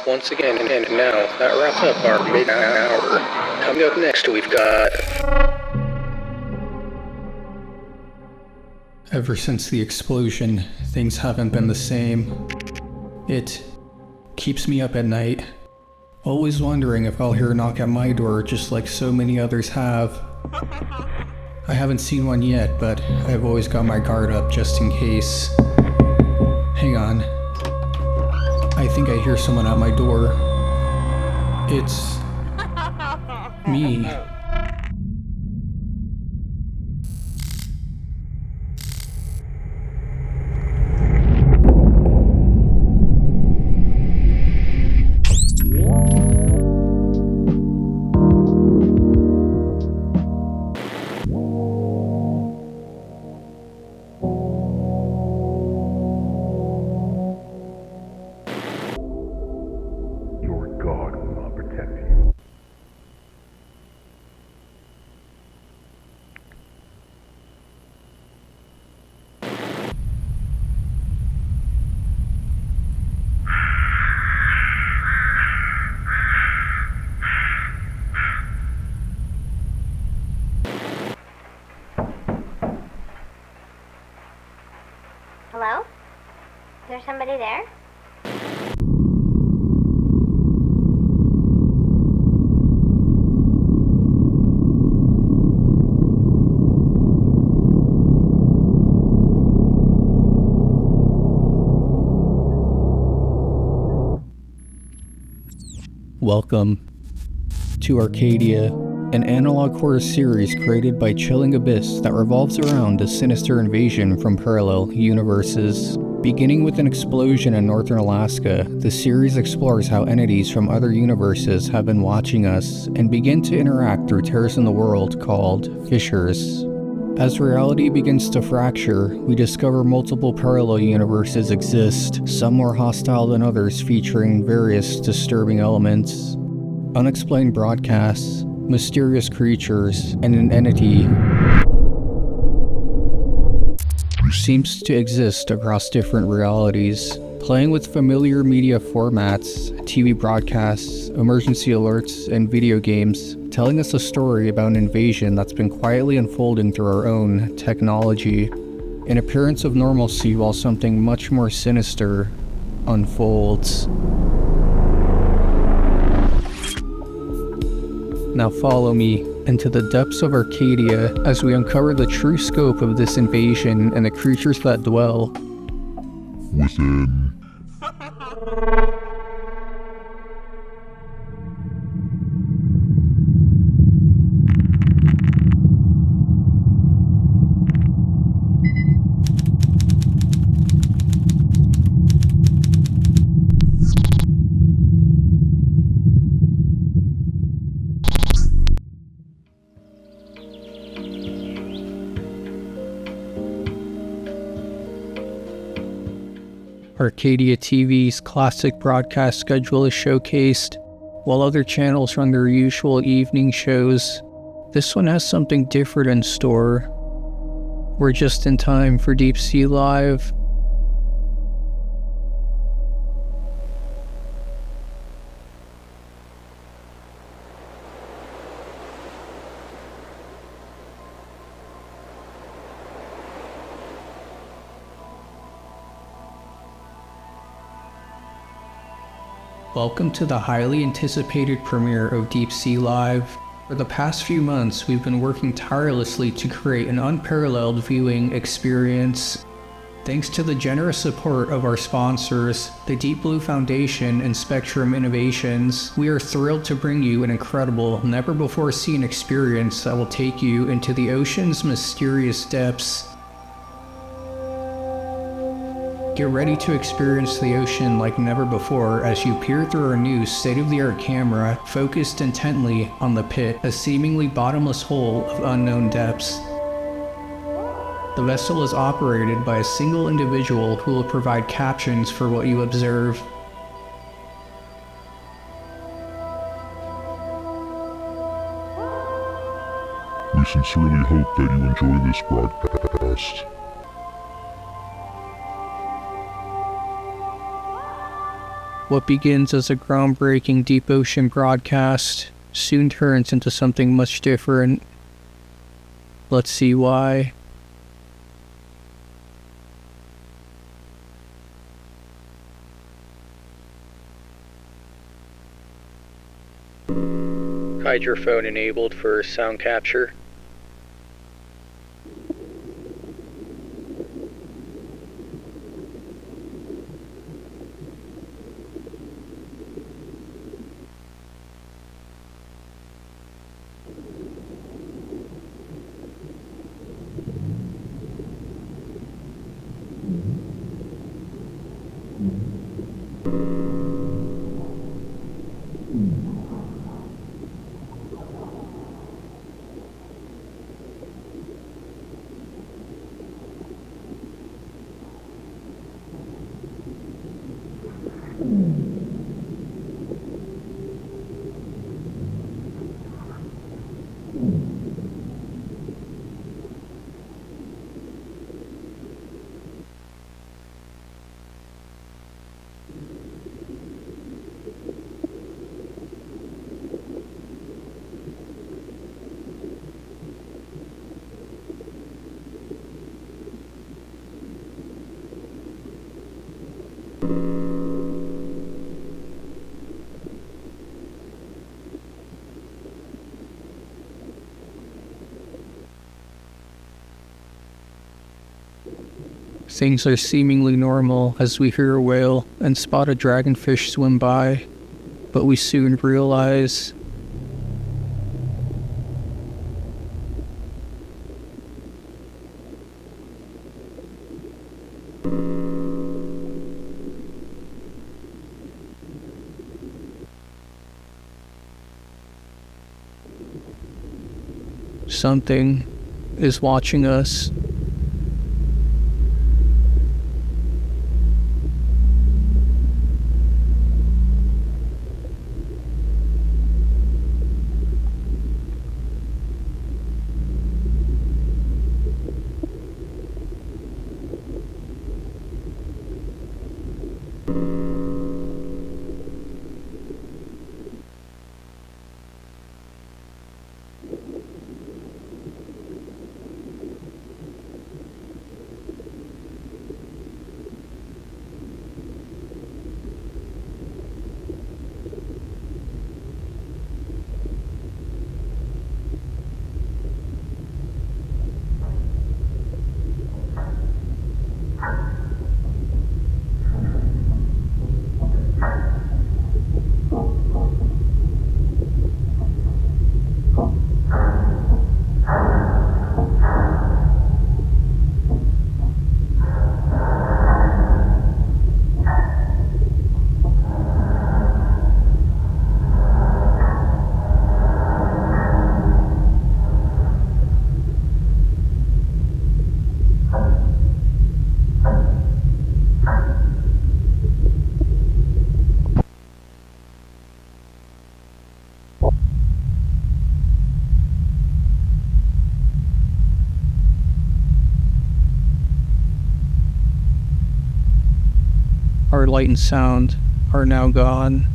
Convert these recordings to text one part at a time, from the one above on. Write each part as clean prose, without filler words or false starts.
once again, and now that wraps up our mid-hour. Coming up next, we've got... Ever since the explosion, things haven't been the same. It keeps me up at night, always wondering if I'll hear a knock at my door just like so many others have. I haven't seen one yet, but I've always got my guard up just in case. Hang on. I think I hear someone at my door. It's... me. Hello? Is there somebody there? Welcome to Arcadia, an analog horror series created by Chilling Abyss that revolves around a sinister invasion from parallel universes. Beginning with an explosion in northern Alaska, the series explores how entities from other universes have been watching us and begin to interact through tears in the world called fissures. As reality begins to fracture, we discover multiple parallel universes exist, some more hostile than others, featuring various disturbing elements, unexplained broadcasts, mysterious creatures, and an entity seems to exist across different realities, playing with familiar media formats, TV broadcasts, emergency alerts, and video games, telling us a story about an invasion that's been quietly unfolding through our own technology, an appearance of normalcy while something much more sinister unfolds. Now follow me into the depths of Arcadia as we uncover the true scope of this invasion and the creatures that dwell within. Arcadia TV's classic broadcast schedule is showcased, while other channels run their usual evening shows. This one has something different in store. We're just in time for Deep Sea Live. Welcome to the highly anticipated premiere of Deep Sea Live. For the past few months, we've been working tirelessly to create an unparalleled viewing experience. Thanks to the generous support of our sponsors, the Deep Blue Foundation and Spectrum Innovations, we are thrilled to bring you an incredible, never-before-seen experience that will take you into the ocean's mysterious depths. Get ready to experience the ocean like never before as you peer through our new state-of-the-art camera focused intently on the pit, a seemingly bottomless hole of unknown depths. The vessel is operated by a single individual who will provide captions for what you observe. We sincerely hope that you enjoy this broadcast. What begins as a groundbreaking deep ocean broadcast soon turns into something much different. Let's see why. Hydrophone enabled for sound capture. Things are seemingly normal as we hear a whale and spot a dragonfish swim by, but we soon realize something is watching us. Our light and sound are now gone.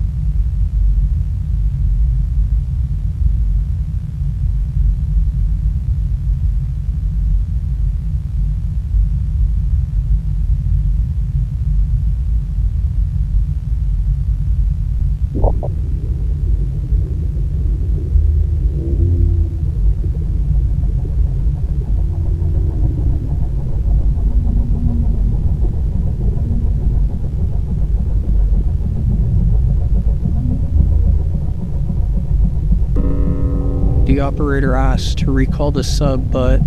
The operator asked to recall the sub, but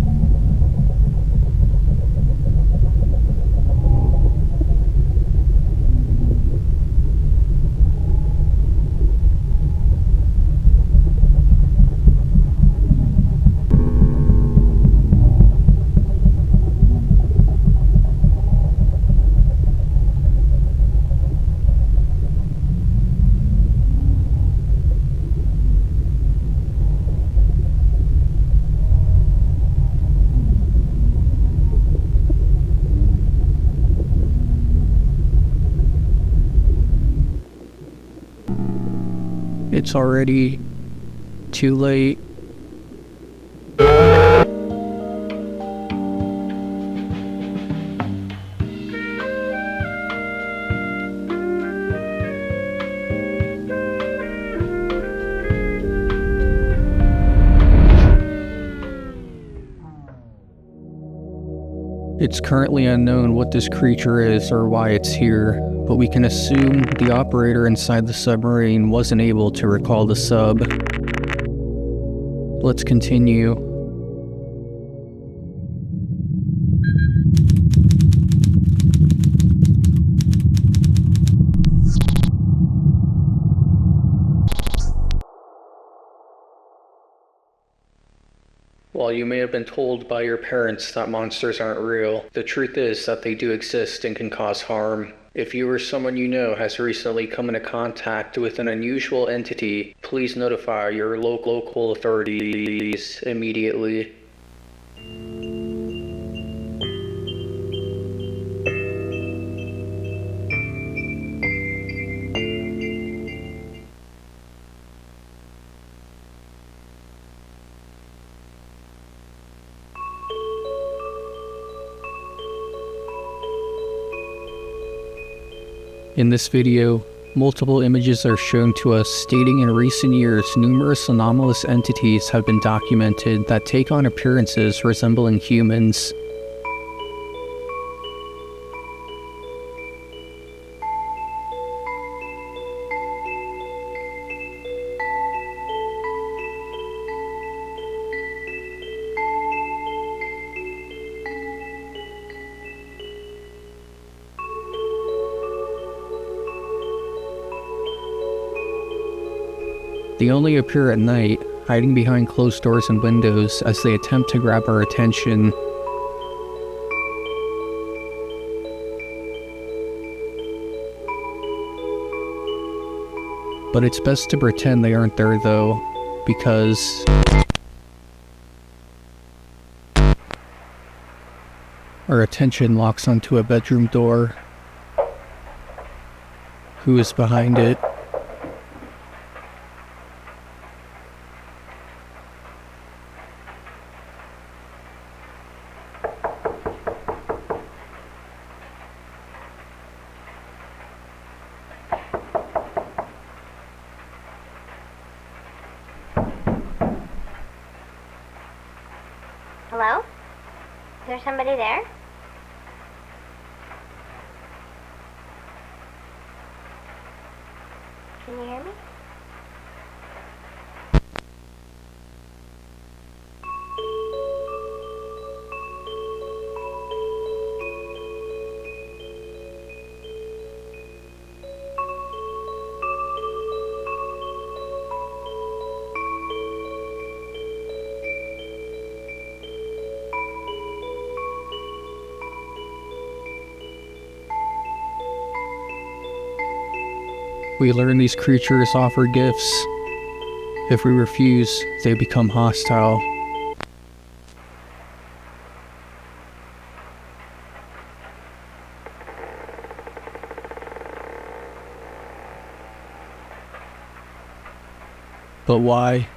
it's already too late. It's currently unknown what this creature is or why it's here, but we can assume the operator inside the submarine wasn't able to recall the sub. Let's continue. While you may have been told by your parents that monsters aren't real, the truth is that they do exist and can cause harm. If you or someone you know has recently come into contact with an unusual entity, please notify your local authorities immediately. In this video, multiple images are shown to us stating in recent years numerous anomalous entities have been documented that take on appearances resembling humans. They only appear at night, hiding behind closed doors and windows as they attempt to grab our attention. But it's best to pretend they aren't there though, because our attention locks onto a bedroom door. Who is behind it? Hello? Is there somebody there? Can you hear me? We learn these creatures offer gifts. If we refuse, they become hostile. But why?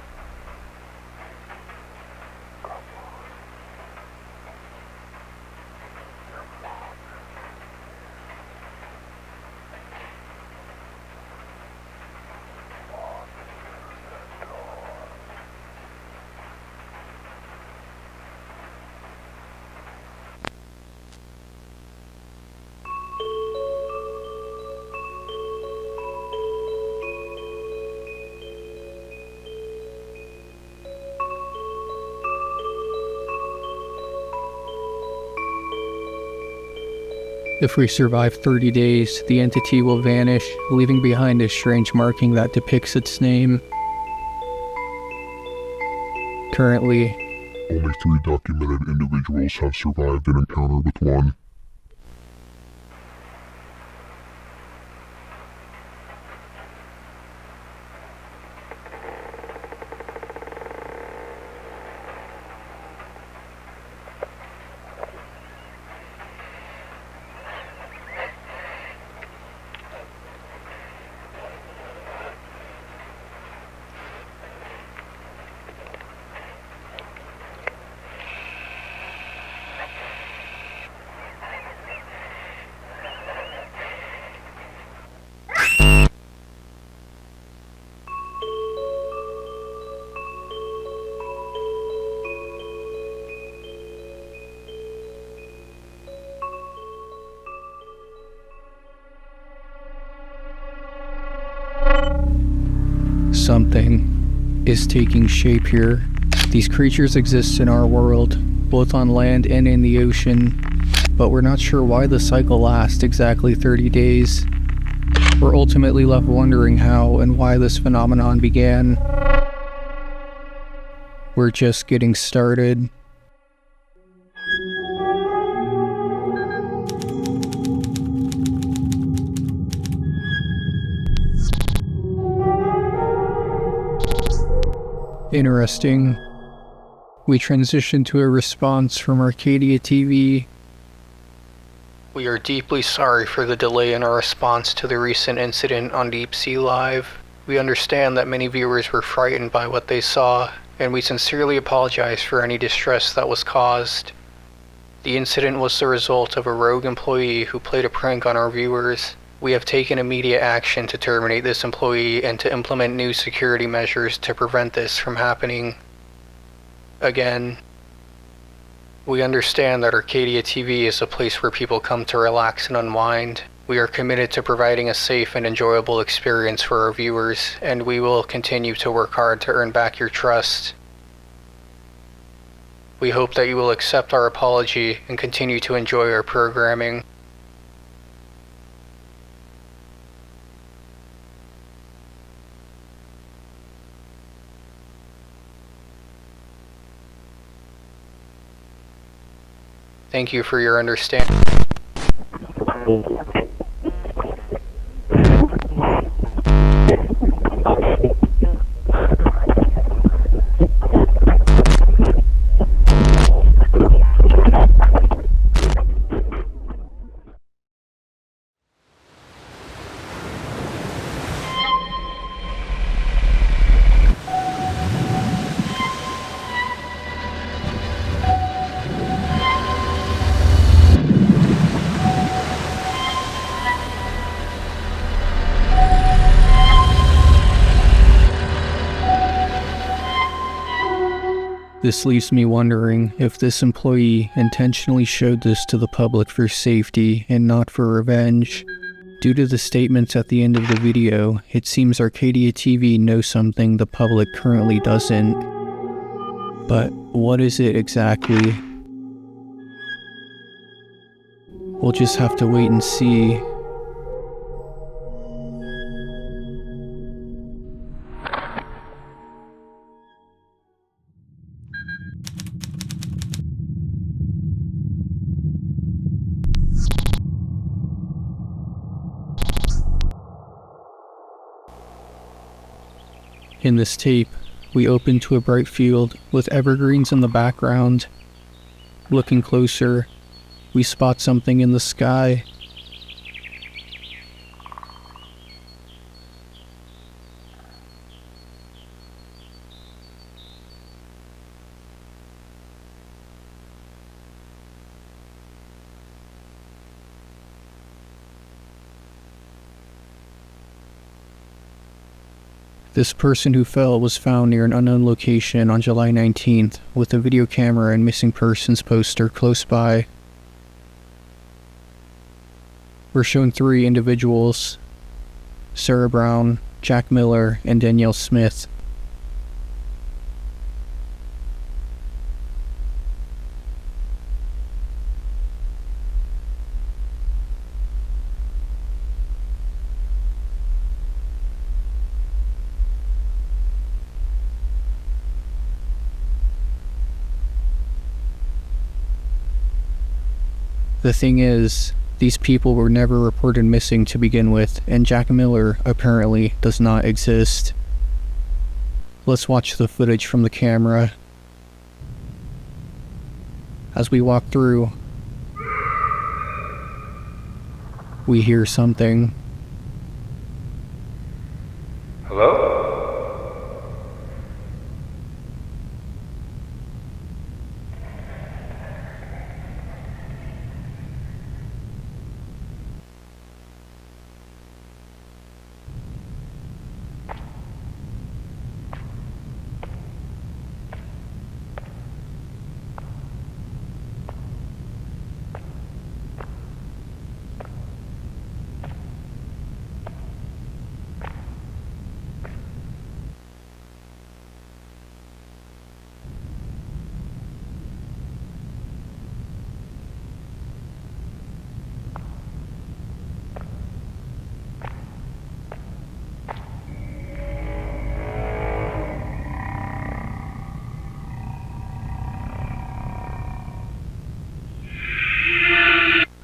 If we survive 30 days, the entity will vanish, leaving behind a strange marking that depicts its name. Currently, Only 3 documented individuals have survived an encounter with one. Something is taking shape here. These creatures exist in our world, both on land and in the ocean, but we're not sure why the cycle lasts exactly 30 days. We're ultimately left wondering how and why this phenomenon began. We're just getting started. Interesting. We transition to a response from Arcadia TV. We are deeply sorry for the delay in our response to the recent incident on Deep Sea Live. We understand that many viewers were frightened by what they saw, and we sincerely apologize for any distress that was caused. The incident was the result of a rogue employee who played a prank on our viewers. We have taken immediate action to terminate this employee and to implement new security measures to prevent this from happening again. We understand that Arcadia TV is a place where people come to relax and unwind. We are committed to providing a safe and enjoyable experience for our viewers, and we will continue to work hard to earn back your trust. We hope that you will accept our apology and continue to enjoy our programming. Thank you for your understanding. This leaves me wondering if this employee intentionally showed this to the public for safety and not for revenge. Due to the statements at the end of the video, it seems Arcadia TV knows something the public currently doesn't. But what is it exactly? We'll just have to wait and see. In this tape, we open to a bright field with evergreens in the background. Looking closer, we spot something in the sky. This person who fell was found near an unknown location on July 19th with a video camera and missing persons poster close by. We're shown 3 individuals: Sarah Brown, Jack Miller, and Danielle Smith. The thing is, these people were never reported missing to begin with, and Jack Miller apparently does not exist. Let's watch the footage from the camera. As we walk through, we hear something. Hello?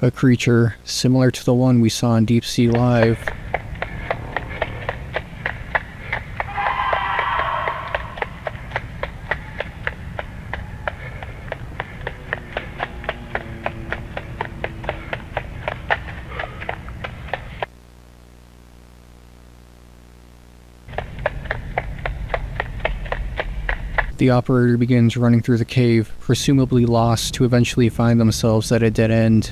A creature similar to the one we saw in Deep Sea Live. The operator begins running through the cave, presumably lost, to eventually find themselves at a dead end.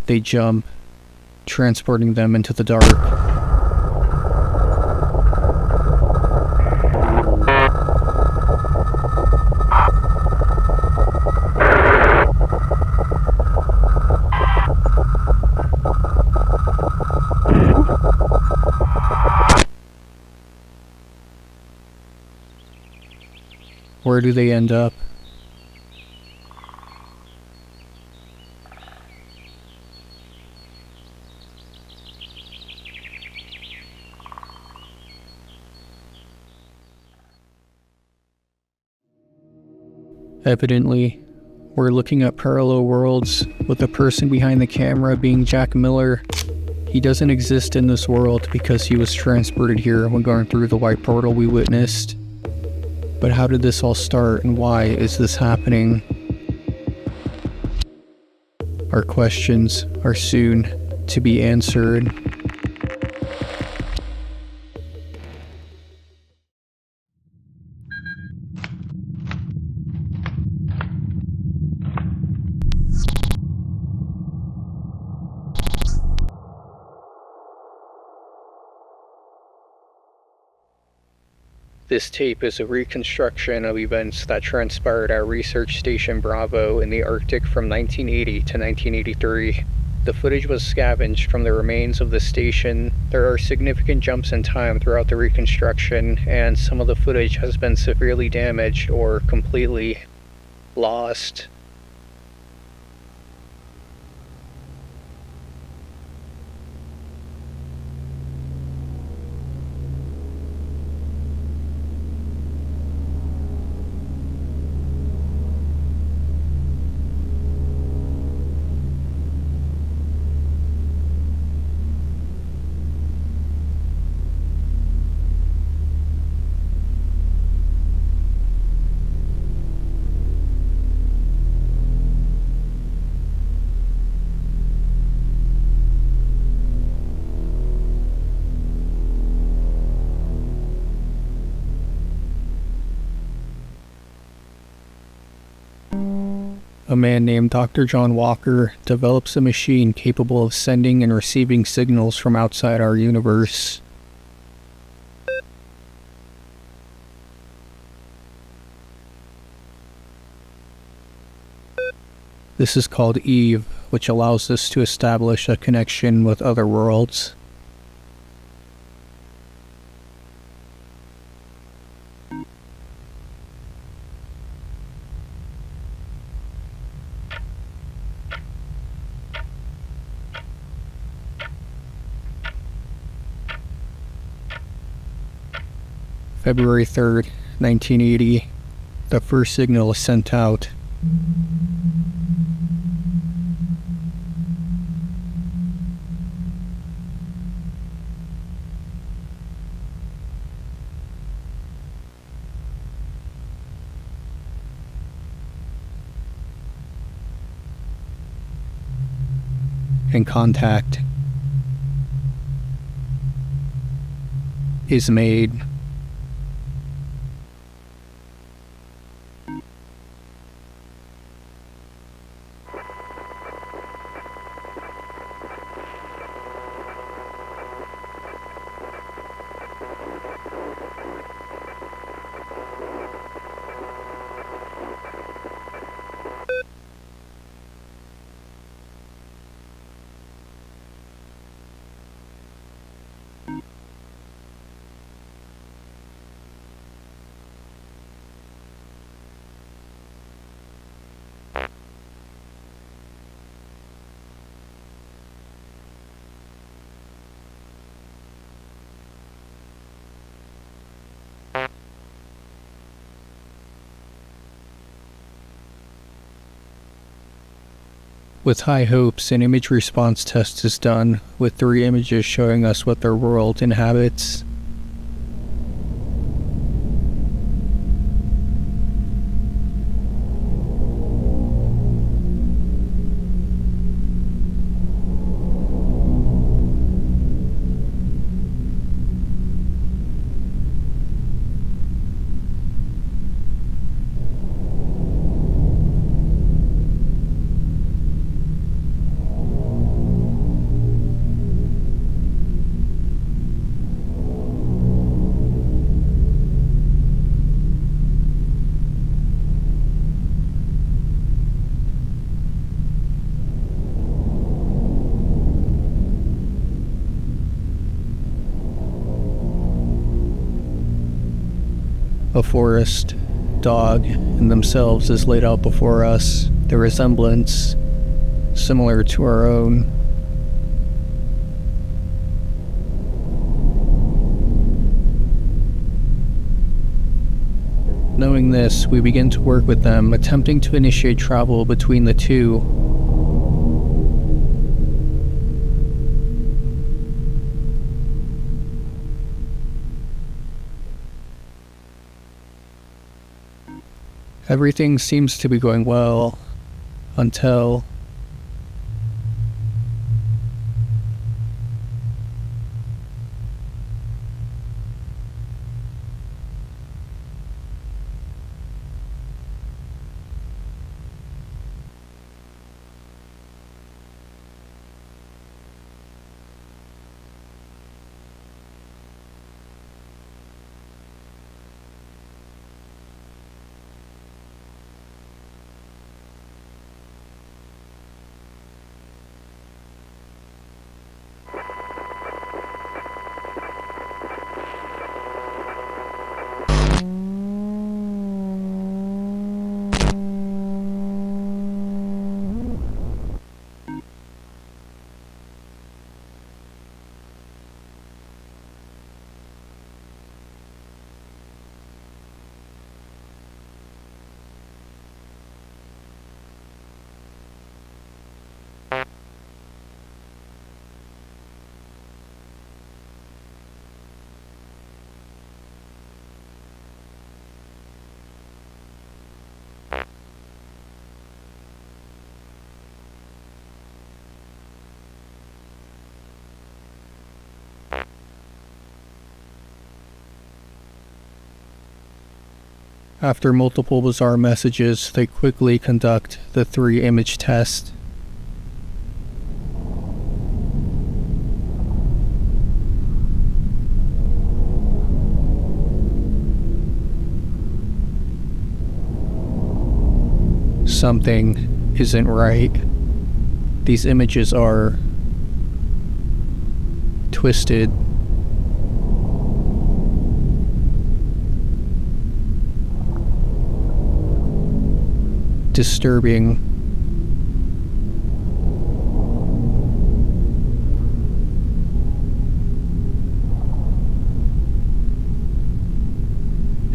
They jump, transporting them into the dark. Where do they end up? Evidently, we're looking at parallel worlds, with the person behind the camera being Jack Miller. He doesn't exist in this world because he was transported here when going through the white portal we witnessed. But how did this all start, and why is this happening? Our questions are soon to be answered. This tape is a reconstruction of events that transpired at Research Station Bravo in the Arctic from 1980 to 1983. The footage was scavenged from the remains of the station. There are significant jumps in time throughout the reconstruction, and some of the footage has been severely damaged or completely lost. A man named Dr. John Walker develops a machine capable of sending and receiving signals from outside our universe. This is called Eve, which allows us to establish a connection with other worlds. February 3rd, 1980, the first signal is sent out. And contact is made. With high hopes, an image response test is done, with 3 images showing us what their world inhabits. A forest, dog, and themselves is laid out before us, the resemblance similar to our own. Knowing this, we begin to work with them, attempting to initiate travel between the two. Everything seems to be going well, until... After multiple bizarre messages, they quickly conduct the 3-image test. Something isn't right. These images are twisted. Disturbing.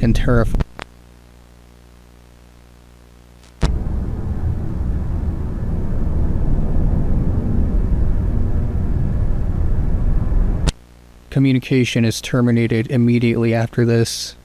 And terrifying. Communication is terminated immediately after this.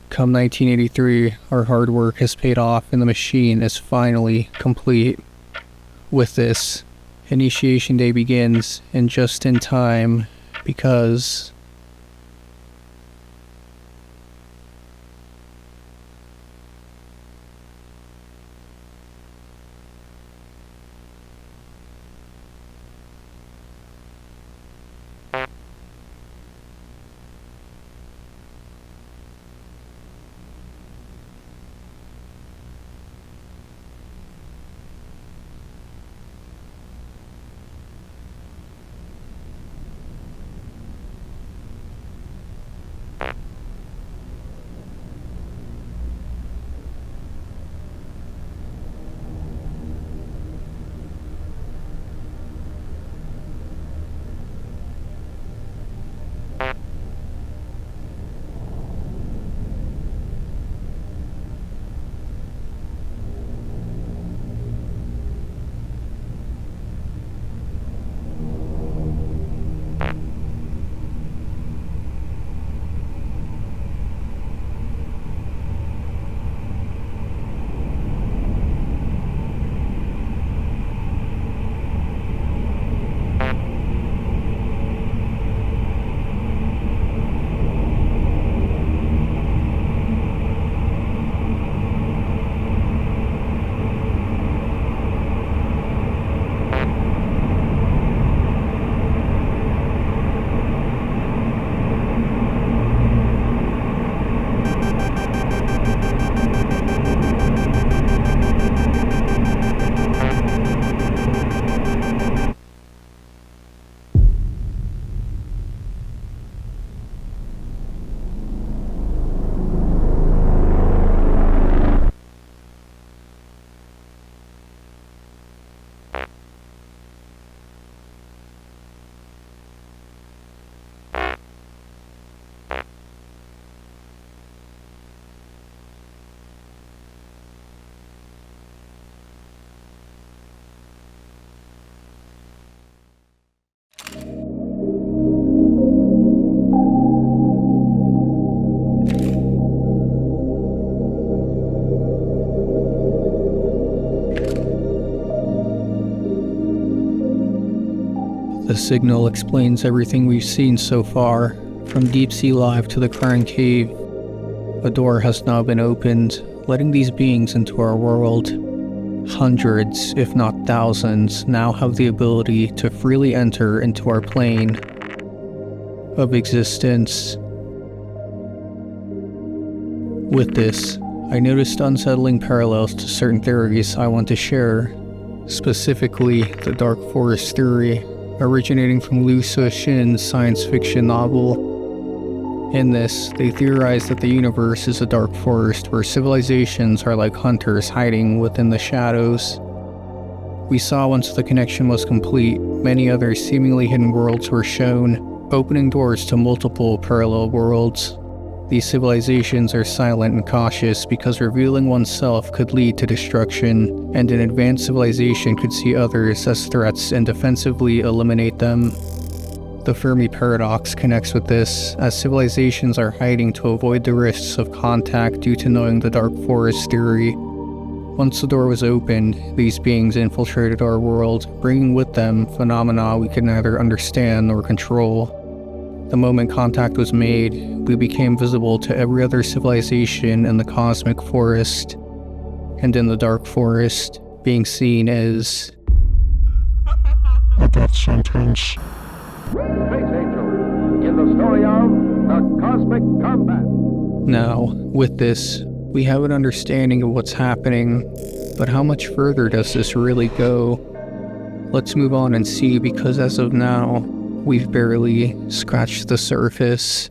Come 1983, our hard work has paid off and the machine is finally complete. With this, initiation day begins, and just in time, because... The signal explains everything we've seen so far, from Deep Sea Live to the Crying Cave. A door has now been opened, letting these beings into our world. Hundreds, if not thousands, now have the ability to freely enter into our plane of existence. With this, I noticed unsettling parallels to certain theories I want to share, specifically the Dark Forest theory, originating from Liu Cixin's science fiction novel. In this, they theorize that the universe is a dark forest where civilizations are like hunters hiding within the shadows. We saw once the connection was complete, many other seemingly hidden worlds were shown, opening doors to multiple parallel worlds. These civilizations are silent and cautious because revealing oneself could lead to destruction, and an advanced civilization could see others as threats and defensively eliminate them. The Fermi paradox connects with this, as civilizations are hiding to avoid the risks of contact due to knowing the Dark Forest theory. Once the door was opened, these beings infiltrated our world, bringing with them phenomena we could neither understand nor control. The moment contact was made, we became visible to every other civilization in the cosmic forest, and in the Dark Forest, being seen as a death sentence. Space Angel, in the story of the Cosmic Combat. Now, with this, we have an understanding of what's happening, but how much further does this really go? Let's move on and see, because as of now, we've barely scratched the surface.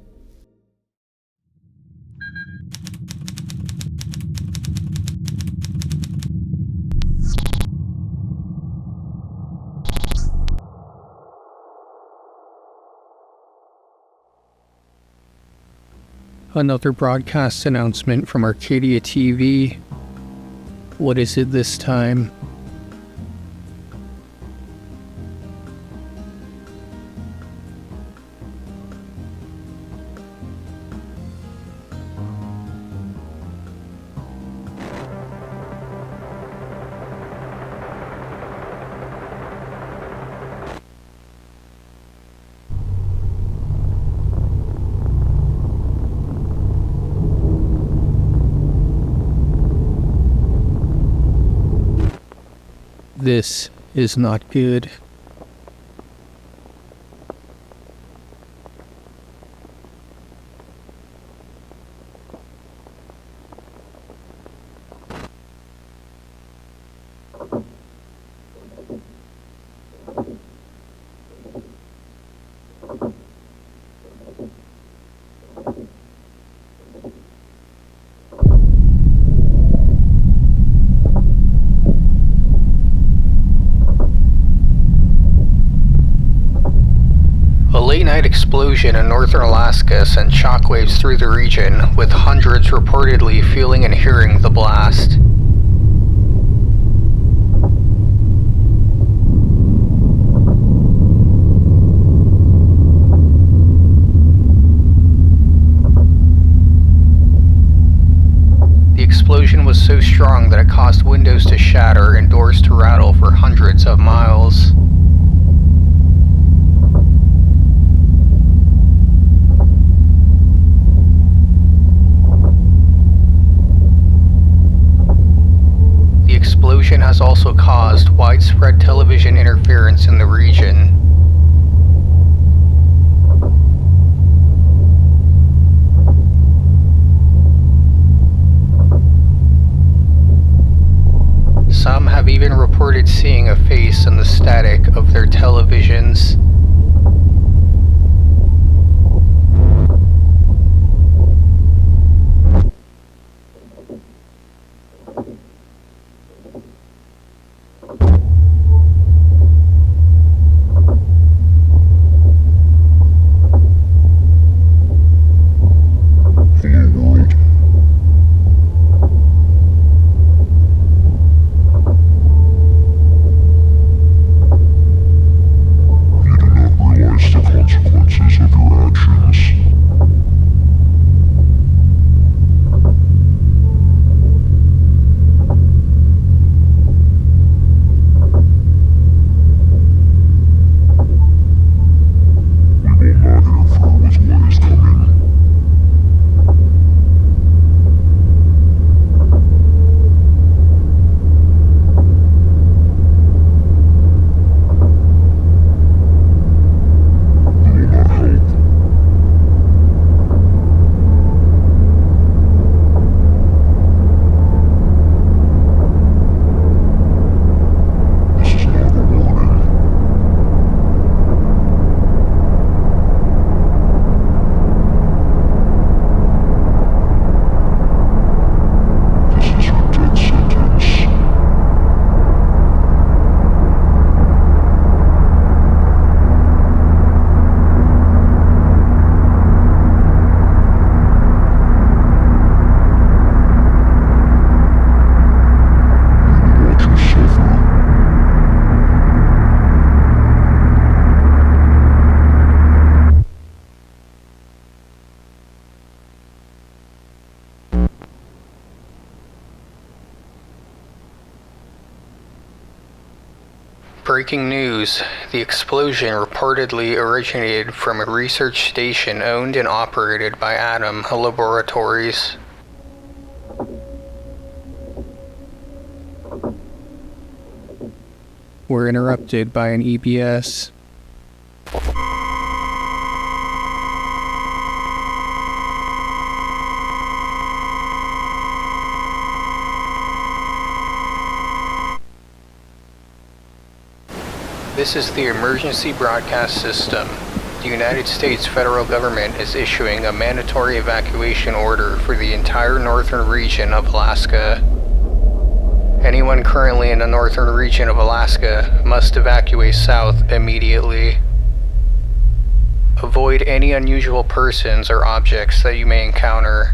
Another broadcast announcement from Arcadia TV. What is it this time? This is not good. Late-night explosion in northern Alaska sent shockwaves through the region, with hundreds reportedly feeling and hearing the blast. The explosion was so strong that it caused windows to shatter and doors to rattle for hundreds of miles. The explosion has also caused widespread television interference in the region. Some have even reported seeing a face in the static of their televisions. Hello, World. Breaking news. The explosion reportedly originated from a research station owned and operated by Adam Laboratories. We're interrupted by an EBS. This is the emergency broadcast system. The United States federal government is issuing a mandatory evacuation order for the entire northern region of Alaska. Anyone currently in the northern region of Alaska must evacuate south immediately. Avoid any unusual persons or objects that you may encounter.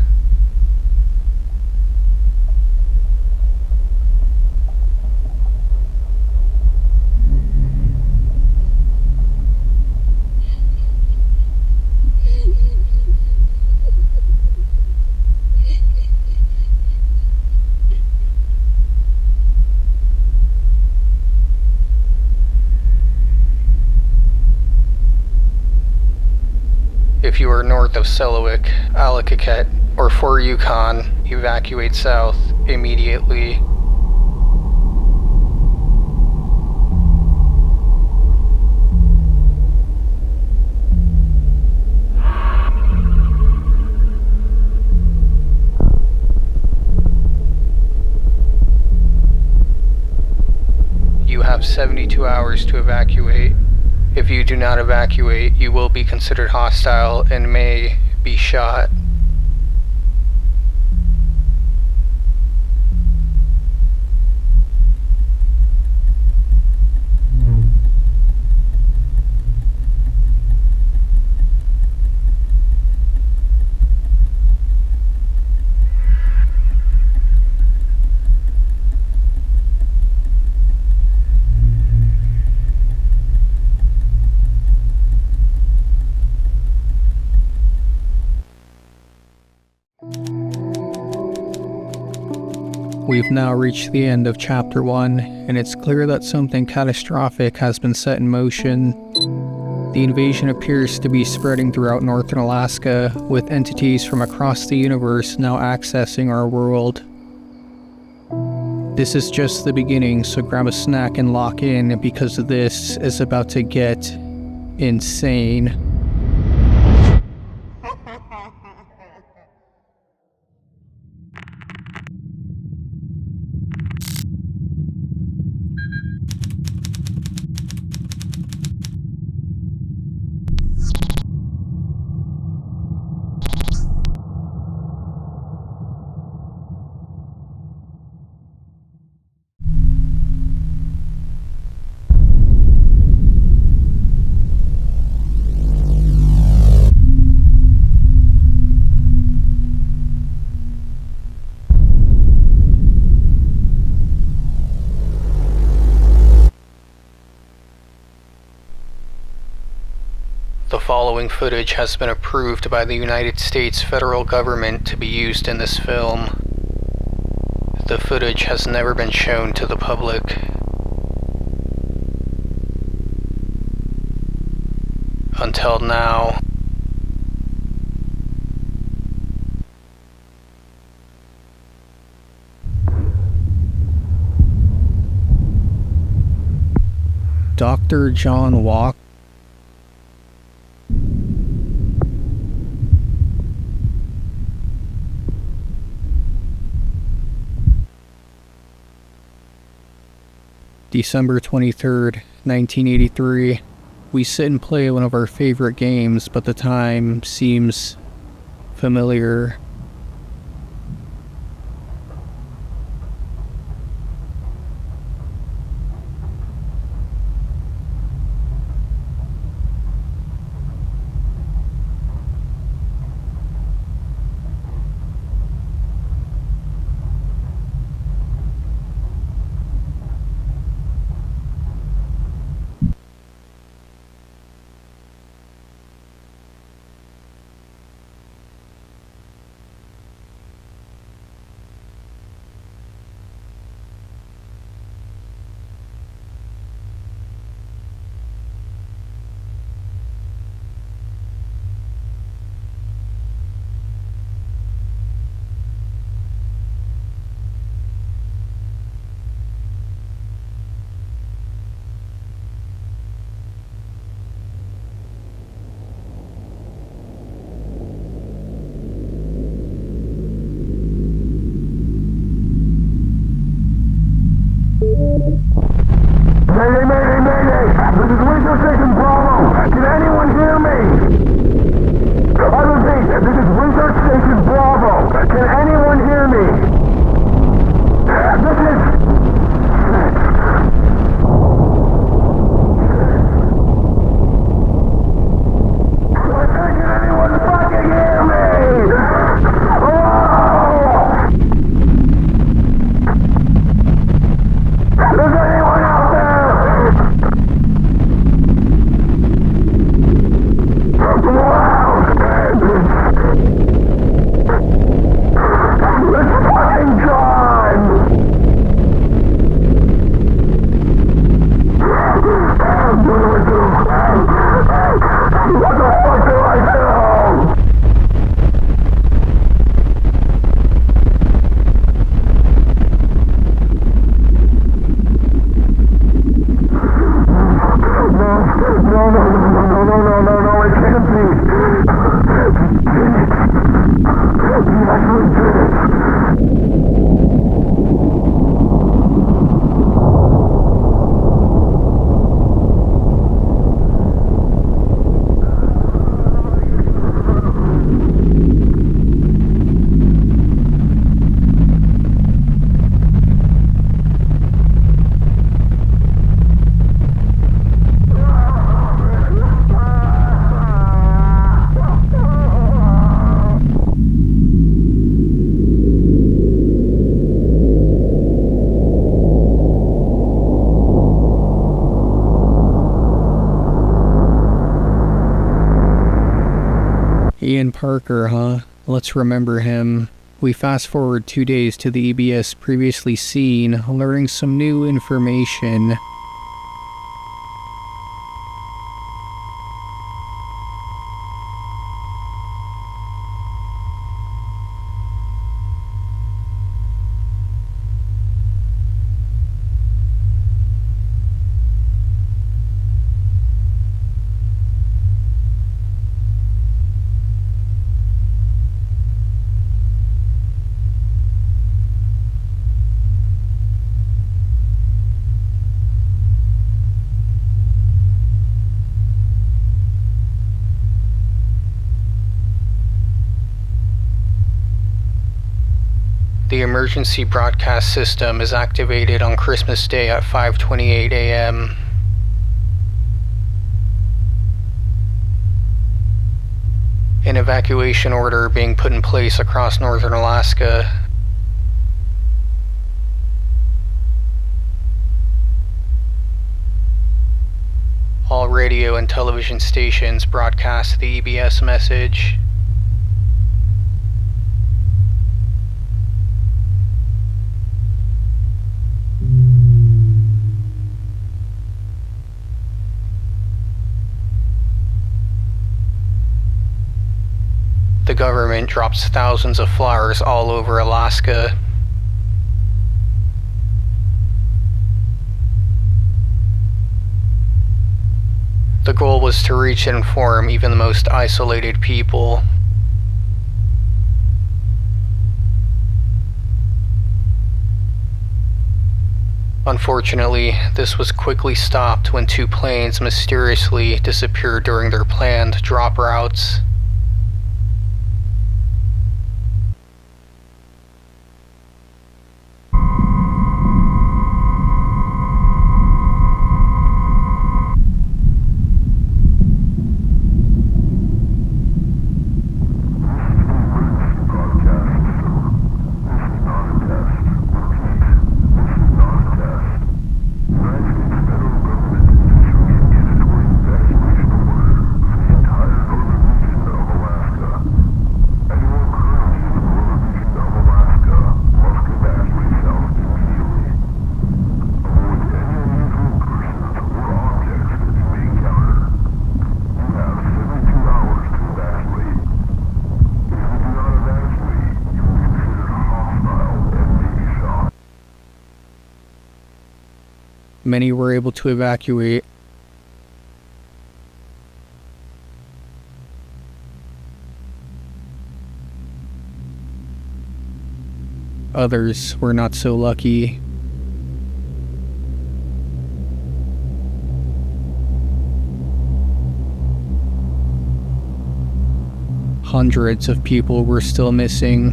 If you are north of Selawik, Allakaket, or Fort Yukon, evacuate south immediately. You have 72 hours to evacuate. If you do not evacuate, you will be considered hostile and may be shot. We've now reached the end of Chapter 1, and it's clear that something catastrophic has been set in motion. The invasion appears to be spreading throughout northern Alaska, with entities from across the universe now accessing our world. This is just the beginning, so grab a snack and lock in, because this is about to get insane. The following footage has been approved by the United States federal government to be used in this film. The footage has never been shown to the public. Until now. Dr. John Walk. December 23rd, 1983. We sit and play one of our favorite games, but the time seems familiar. This is Research Station Bravo. Can anyone hear me? I repeat, this is Research Station Bravo. Can anyone hear me? This is... Can anyone fucking hear me? Is anyone out there? Wow! It's fucking time! What do I do? What the fuck do I do? No, it can't be. He actually did it. Ian Parker, huh? Let's remember him. We fast forward 2 days to the EBS previously seen, learning some new information. The emergency broadcast system is activated on Christmas Day at 5:28 a.m. An evacuation order being put in place across northern Alaska. All radio and television stations broadcast the EBS message. The government drops thousands of flowers all over Alaska. The goal was to reach and inform even the most isolated people. Unfortunately, this was quickly stopped when 2 planes mysteriously disappeared during their planned drop routes. Many were able to evacuate. Others were not so lucky. hundreds of people were still missing.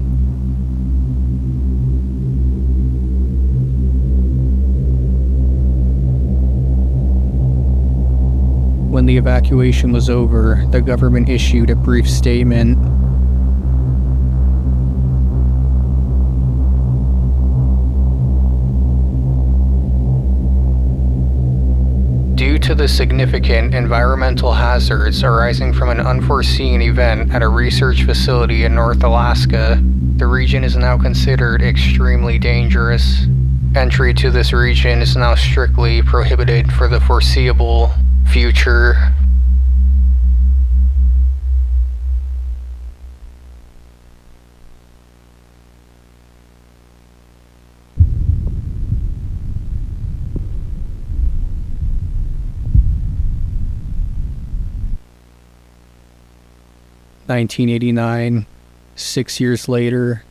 When the evacuation was over, the government issued a brief statement. Due to the significant environmental hazards arising from an unforeseen event at a research facility in North Alaska, the region is now considered extremely dangerous. Entry to this region is now strictly prohibited for the foreseeable future. (1989), 6 years later.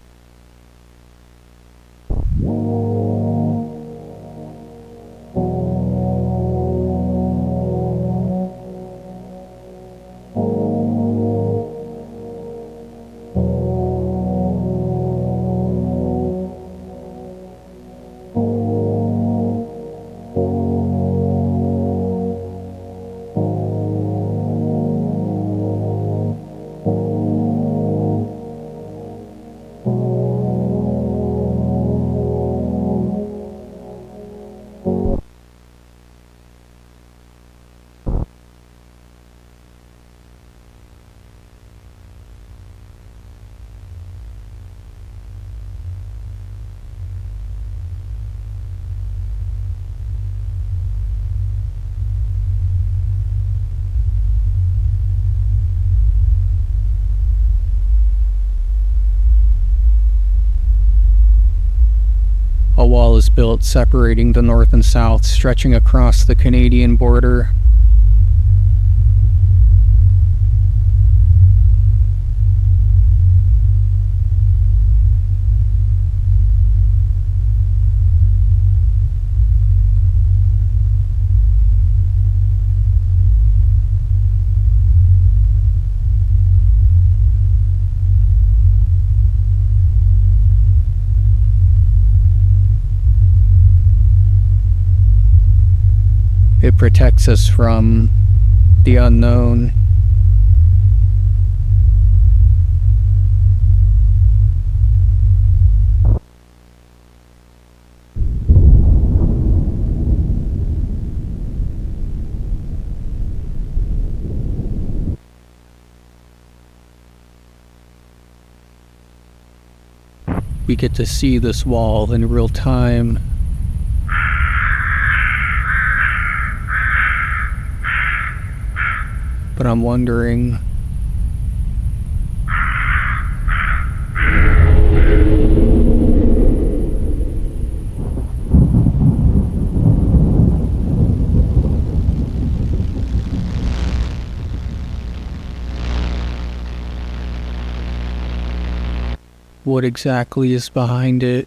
A wall is built separating the north and south, stretching across the Canadian border. It protects us from the unknown. We get to see this wall in real time. But I'm wondering, what exactly is behind it?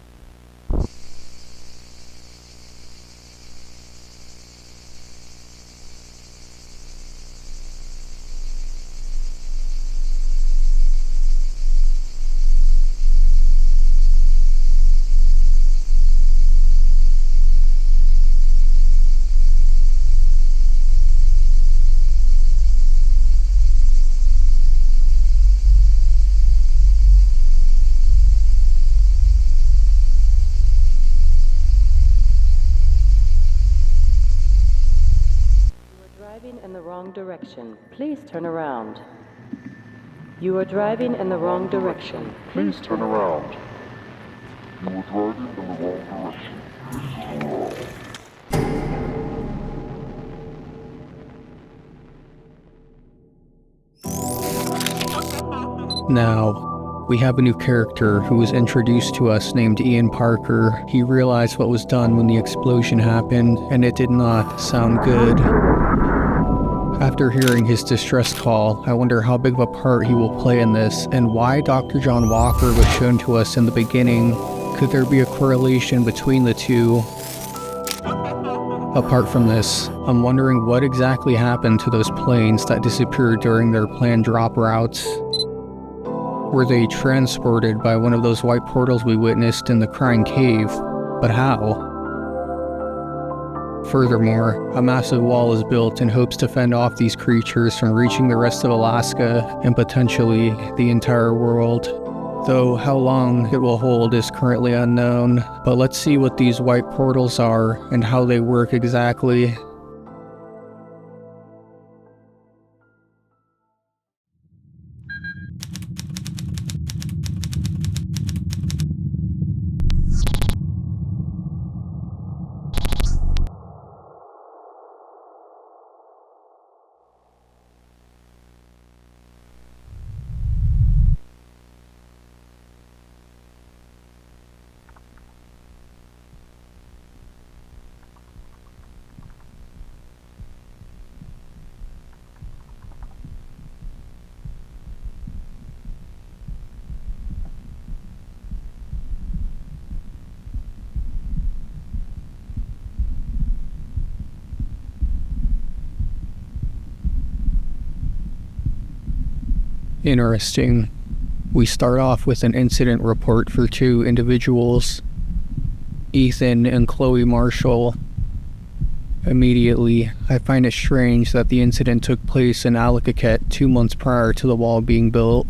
Driving in the wrong direction. Please turn around. You are driving in the wrong direction. Please turn around. You are driving in the wrong direction. Please turn around. Now, we have a new character who was introduced to us named Ian Parker. He realized what was done when the explosion happened, and it did not sound good. After hearing his distress call, I wonder how big of a part he will play in this, and why Dr. John Walker was shown to us in the beginning. Could there be a correlation between the two? Apart from this, I'm wondering what exactly happened to those planes that disappeared during their planned drop routes. Were they transported by one of those white portals we witnessed in the Crying Cave? But how? Furthermore, a massive wall is built in hopes to fend off these creatures from reaching the rest of Alaska and potentially the entire world. Though how long it will hold is currently unknown, but let's see what these white portals are and how they work exactly. Interesting. We start off with an incident report for two individuals, Ethan and Chloe Marshall. Immediately, I find it strange that the incident took place in Allakaket 2 months prior to the wall being built.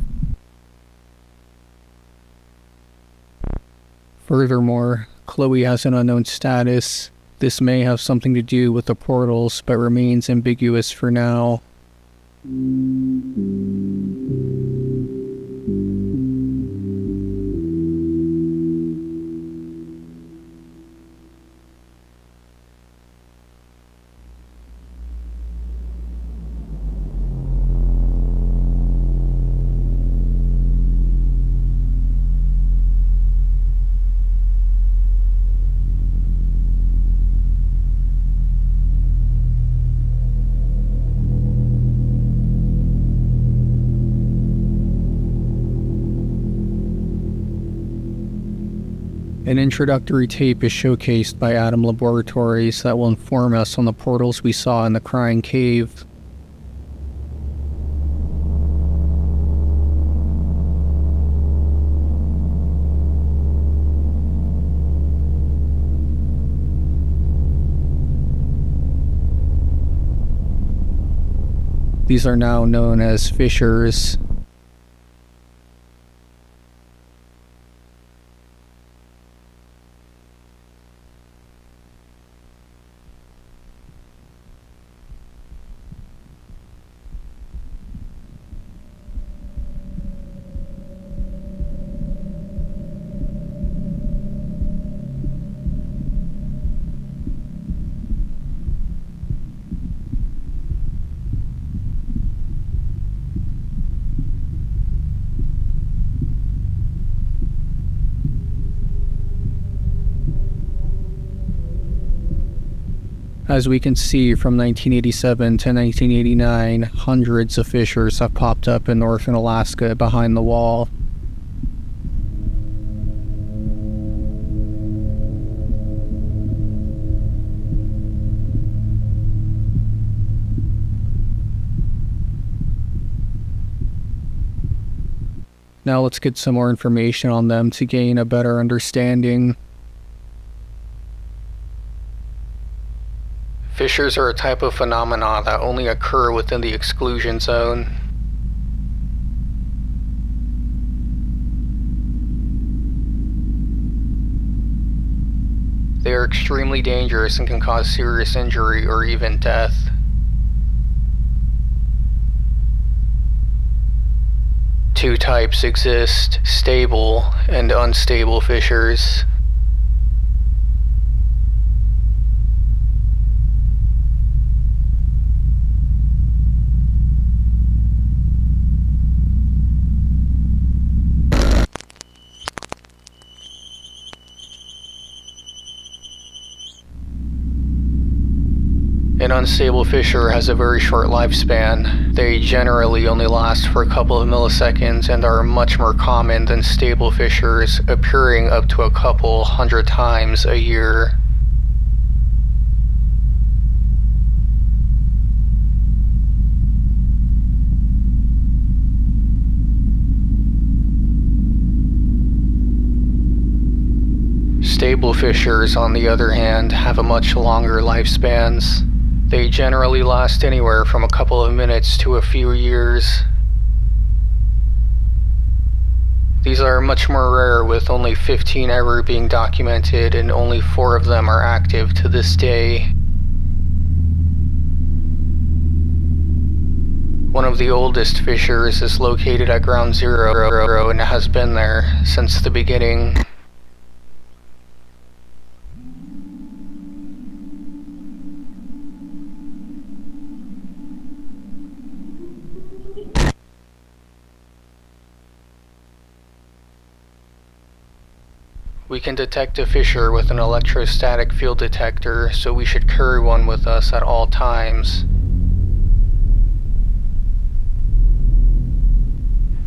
Furthermore, Chloe has an unknown status. This may have something to do with the portals, but remains ambiguous for now. An introductory tape is showcased by Adam Laboratories that will inform us on the portals we saw in the Crying Cave. These are now known as fissures. As we can see, from 1987 to 1989, hundreds of fissures have popped up in northern Alaska behind the wall. Now let's get some more information on them to gain a better understanding. Fissures are a type of phenomena that only occur within the exclusion zone. They are extremely dangerous and can cause serious injury or even death. Two types exist: stable and unstable fissures. An unstable fissure has a very short lifespan. They generally only last for a couple of milliseconds and are much more common than stable fissures, appearing up to a couple hundred times a year. Stable fissures, on the other hand, have a much longer lifespans. They generally last anywhere from a couple of minutes to a few years. These are much more rare, with only 15 ever being documented and only 4 of them are active to this day. One of the oldest fissures is located at Ground Zero and has been there since the beginning. We can detect a fissure with an electrostatic field detector, so we should carry one with us at all times.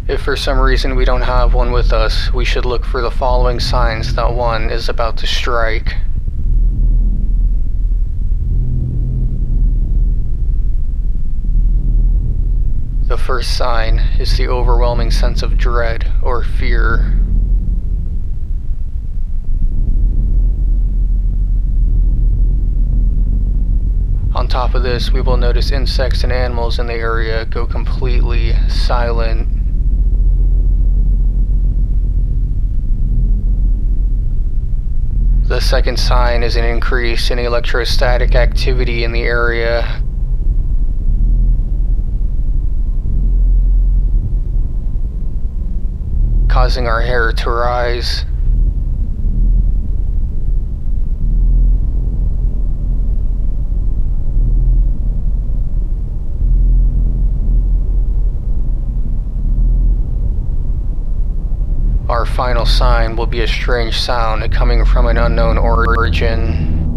If for some reason we don't have one with us, we should look for the following signs that one is about to strike. The first sign is the overwhelming sense of dread or fear. On top of this, we will notice insects and animals in the area go completely silent. The second sign is an increase in electrostatic activity in the area. Causing our hair to rise. Our final sign will be a strange sound coming from an unknown origin.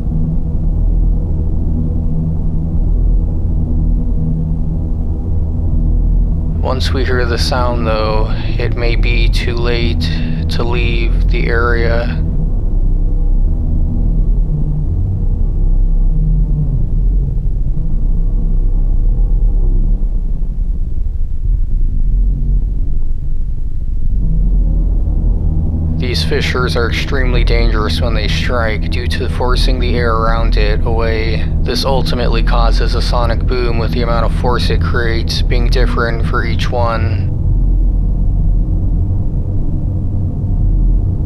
Once we hear the sound though, it may be too late to leave the area. These fissures are extremely dangerous when they strike due to forcing the air around it away. This ultimately causes a sonic boom, with the amount of force it creates being different for each one.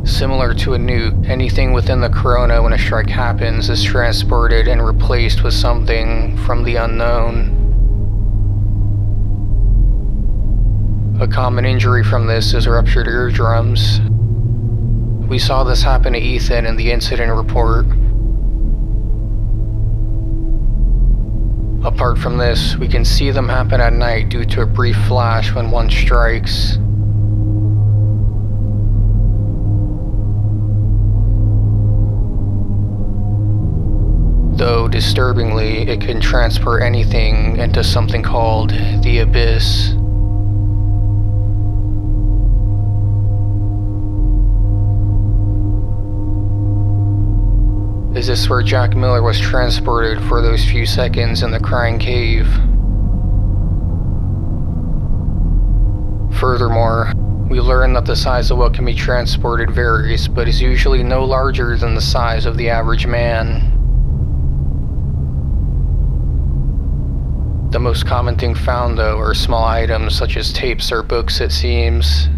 Similar to a nuke, anything within the corona when a strike happens is transported and replaced with something from the unknown. A common injury from this is ruptured eardrums. We saw this happen to Ethan in the incident report. Apart from this, we can see them happen at night due to a brief flash when one strikes. Though, disturbingly, it can transport anything into something called the abyss. Is this where Jack Miller was transported for those few seconds in the Crying Cave? Furthermore, we learn that the size of what can be transported varies, but is usually no larger than the size of the average man. The most common thing found, though, are small items such as tapes or books, it seems.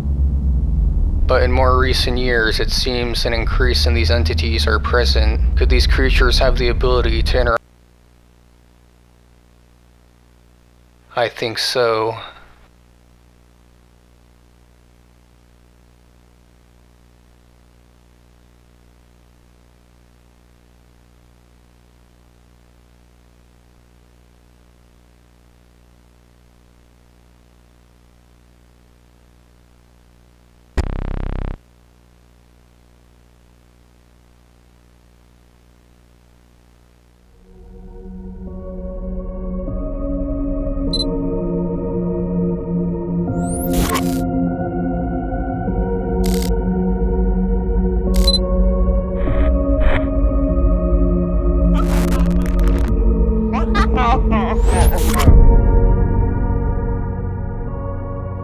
But in more recent years, it seems an increase in these entities are present. Could these creatures have the ability to interact? I think so.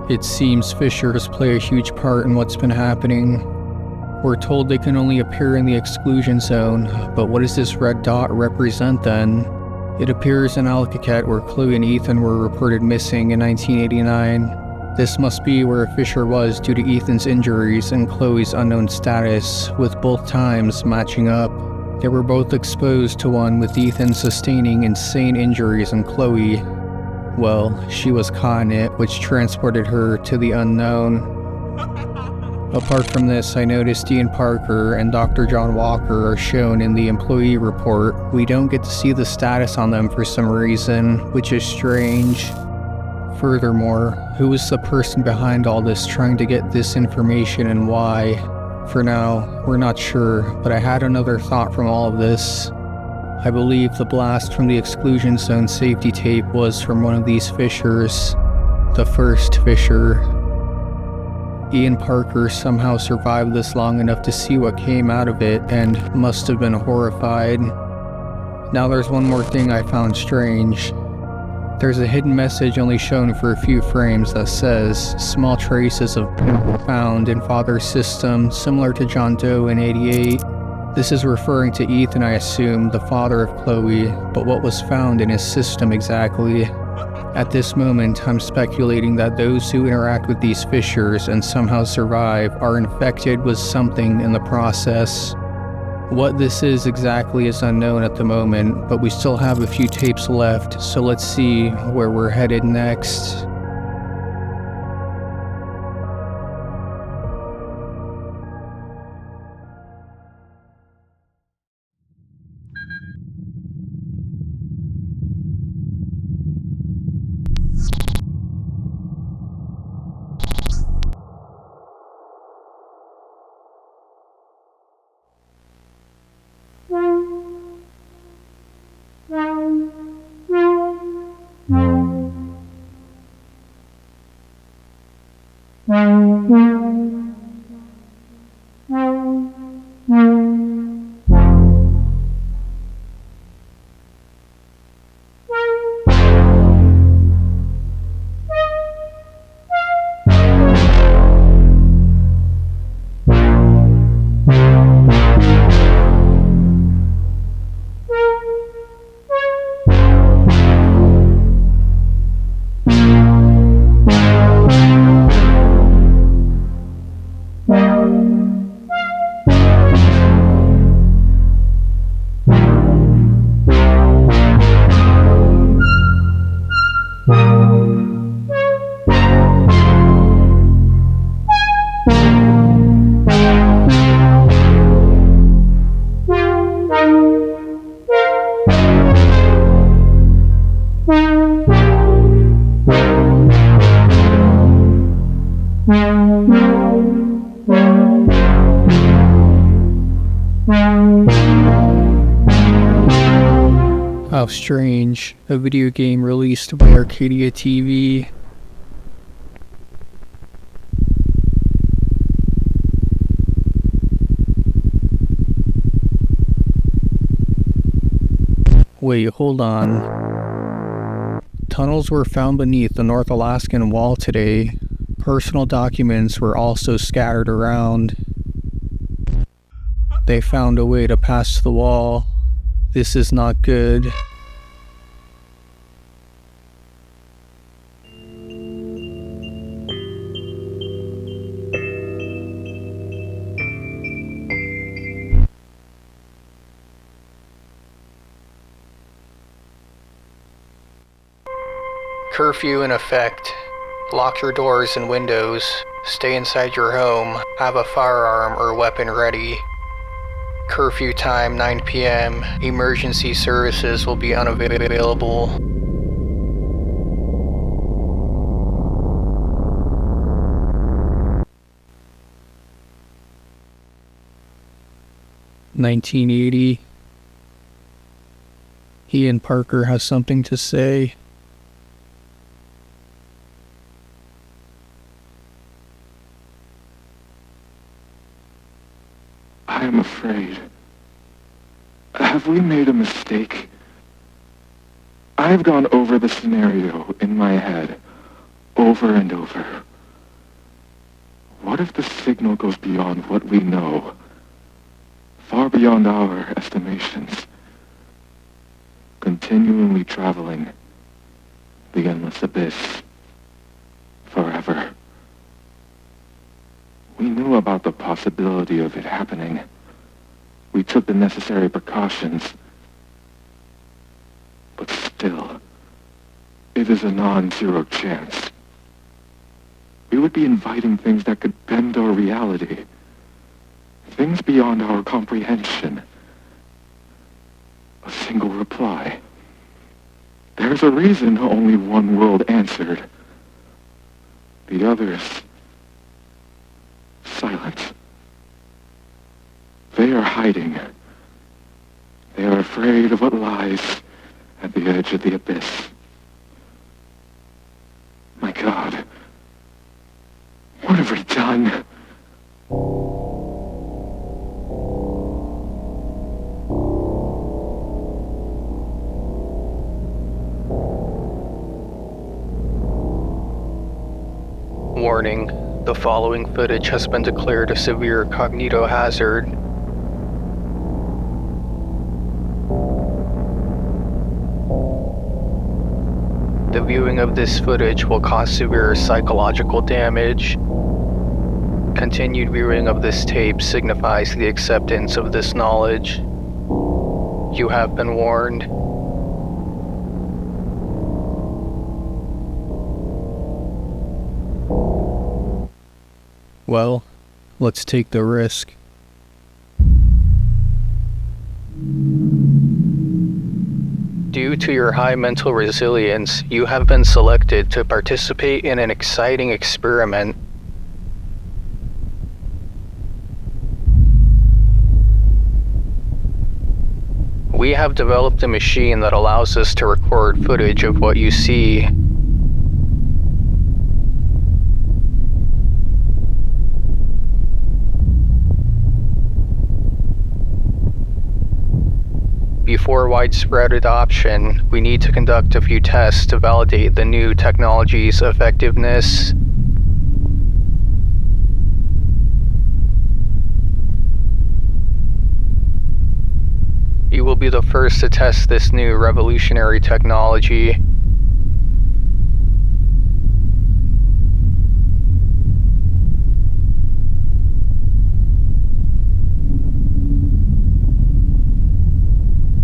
It seems fissures play a huge part in what's been happening. We're told they can only appear in the exclusion zone, but what does this red dot represent then? It appears in Alcacat where Chloe and Ethan were reported missing in 1989. This must be where a fissure was due to Ethan's injuries and Chloe's unknown status, with both times matching up. They were both exposed to one, with Ethan sustaining insane injuries and Chloe, well, she was caught in it, which transported her to the unknown. Apart from this, I noticed Ian Parker and Dr. John Walker are shown in the employee report. We don't get to see the status on them for some reason, which is strange. Furthermore, who is the person behind all this trying to get this information and why? For now, we're not sure, but I had another thought from all of this. I believe the blast from the exclusion zone safety tape was from one of these fissures. The first fissure. Ian Parker somehow survived this long enough to see what came out of it and must have been horrified. Now there's one more thing I found strange. There's a hidden message only shown for a few frames that says, "Small traces of found in father's system, similar to John Doe in '88. This is referring to Ethan, I assume, the father of Chloe, but what was found in his system exactly? At this moment, I'm speculating that those who interact with these fissures and somehow survive are infected with something in the process. What this is exactly is unknown at the moment, but we still have a few tapes left, so let's see where we're headed next." How strange, a video game released by Arcadia TV. Wait, hold on. Tunnels were found beneath the North Alaskan Wall today. Personal documents were also scattered around. They found a way to pass the wall. This is not good. Curfew in effect. Lock your doors and windows. Stay inside your home. Have a firearm or weapon ready. Curfew time 9 p.m. Emergency services will be unavailable. (1980). Ian Parker has something to say. I am afraid. Have we made a mistake? I've gone over the scenario in my head, over and over. What What if the signal goes beyond what we know? Far beyond our estimations. Continually traveling the endless abyss. Forever. We knew about the possibility of it happening. We took the necessary precautions. But still, it is a non-zero chance. We would be inviting things that could bend our reality. Things beyond our comprehension. A single reply. There's a reason only one world answered. The others... silent. They are hiding. They are afraid of what lies at the edge of the abyss. My God. What have we done? Warning. The following footage has been declared a severe cognitohazard. The viewing of this footage will cause severe psychological damage. Continued viewing of this tape signifies the acceptance of this knowledge. You have been warned. Well, let's take the risk. Due to your high mental resilience, you have been selected to participate in an exciting experiment. We have developed a machine that allows us to record footage of what you see. Before widespread adoption, we need to conduct a few tests to validate the new technology's effectiveness. You will be the first to test this new revolutionary technology.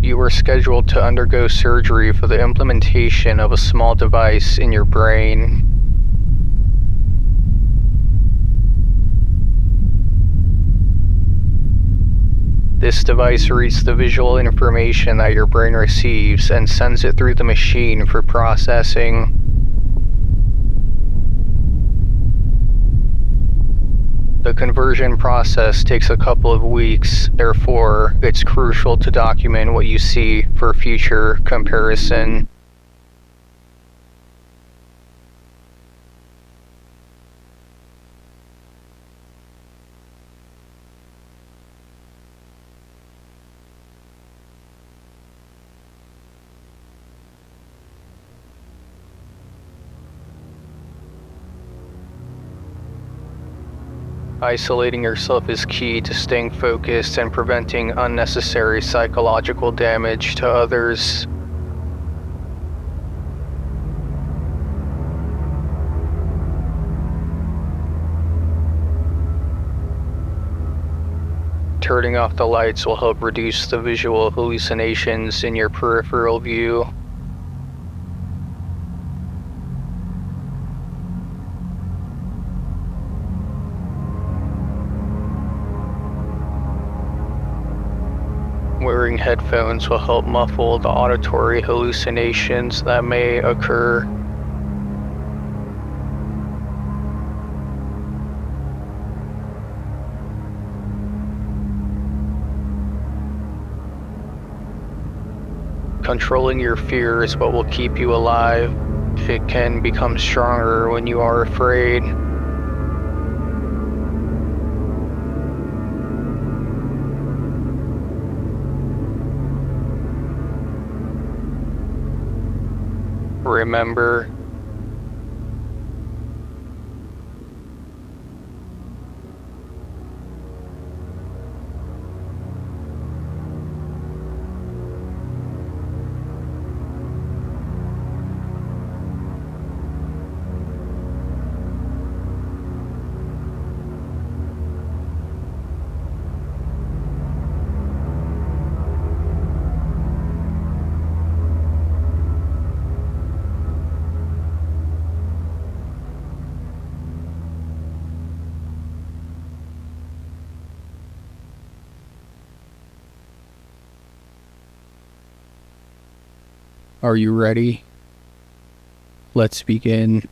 You were scheduled to undergo surgery for the implementation of a small device in your brain. This device reads the visual information that your brain receives and sends it through the machine for processing. The conversion process takes a couple of weeks, therefore, it's crucial to document what you see for future comparison. Isolating yourself is key to staying focused and preventing unnecessary psychological damage to others. Turning off the lights will help reduce the visual hallucinations in your peripheral view. Wearing headphones will help muffle the auditory hallucinations that may occur. Controlling your fear is what will keep you alive. It can become stronger when you are afraid. Remember, Are you ready? Let's begin.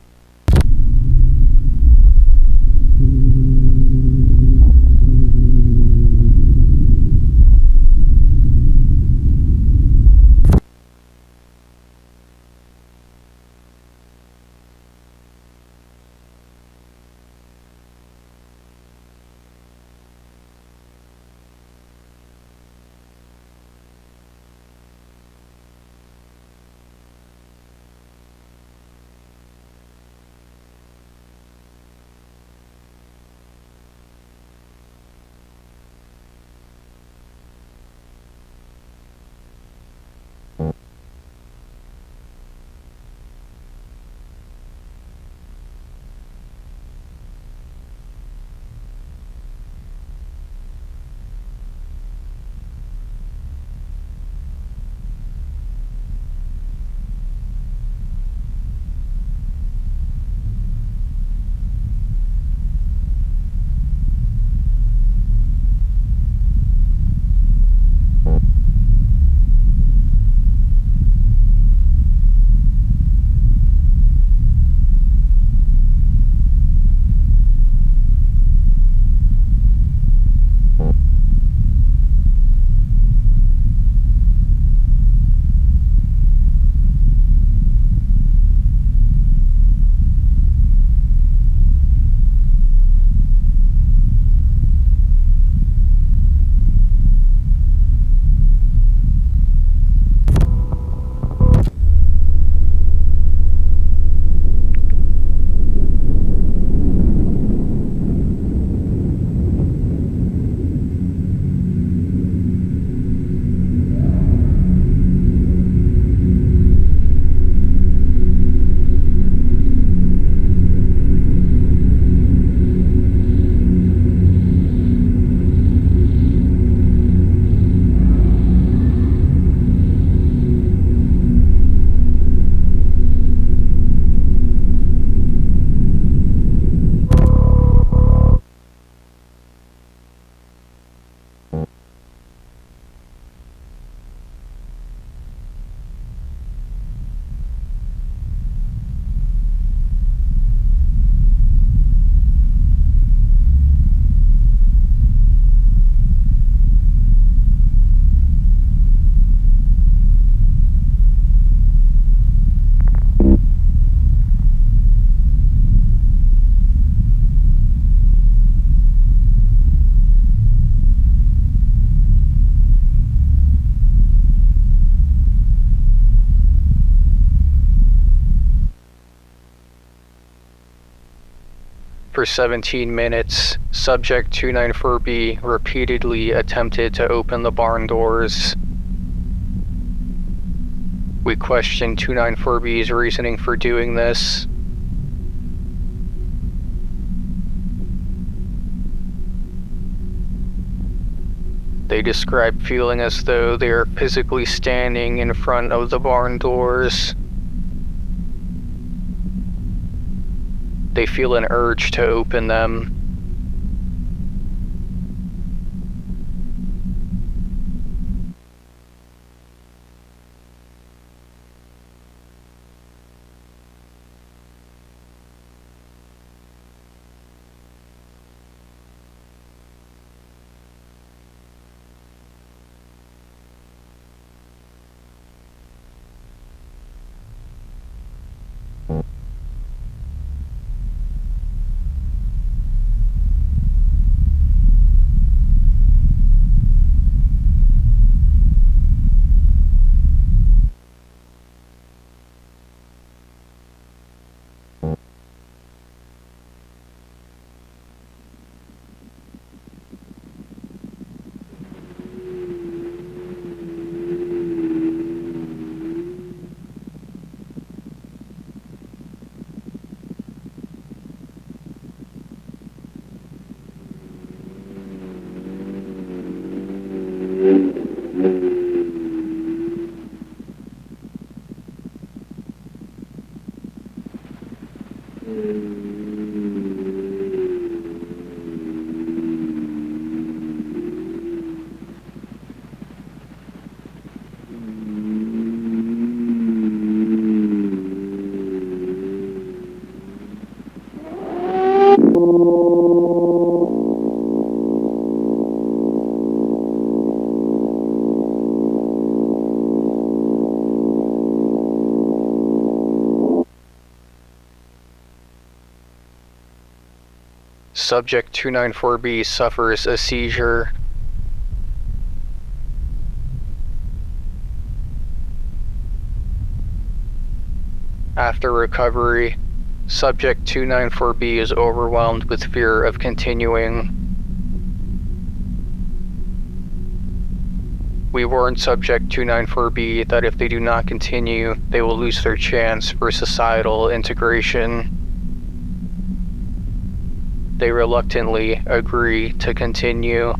For 17 minutes, Subject 294B repeatedly attempted to open the barn doors. We questioned 294B's reasoning for doing this. They describe feeling as though they are physically standing in front of the barn doors. They feel an urge to open them. Subject 294B suffers a seizure. After recovery, Subject 294B is overwhelmed with fear of continuing. We warn Subject 294B that if they do not continue, they will lose their chance for societal integration. They reluctantly agree to continue.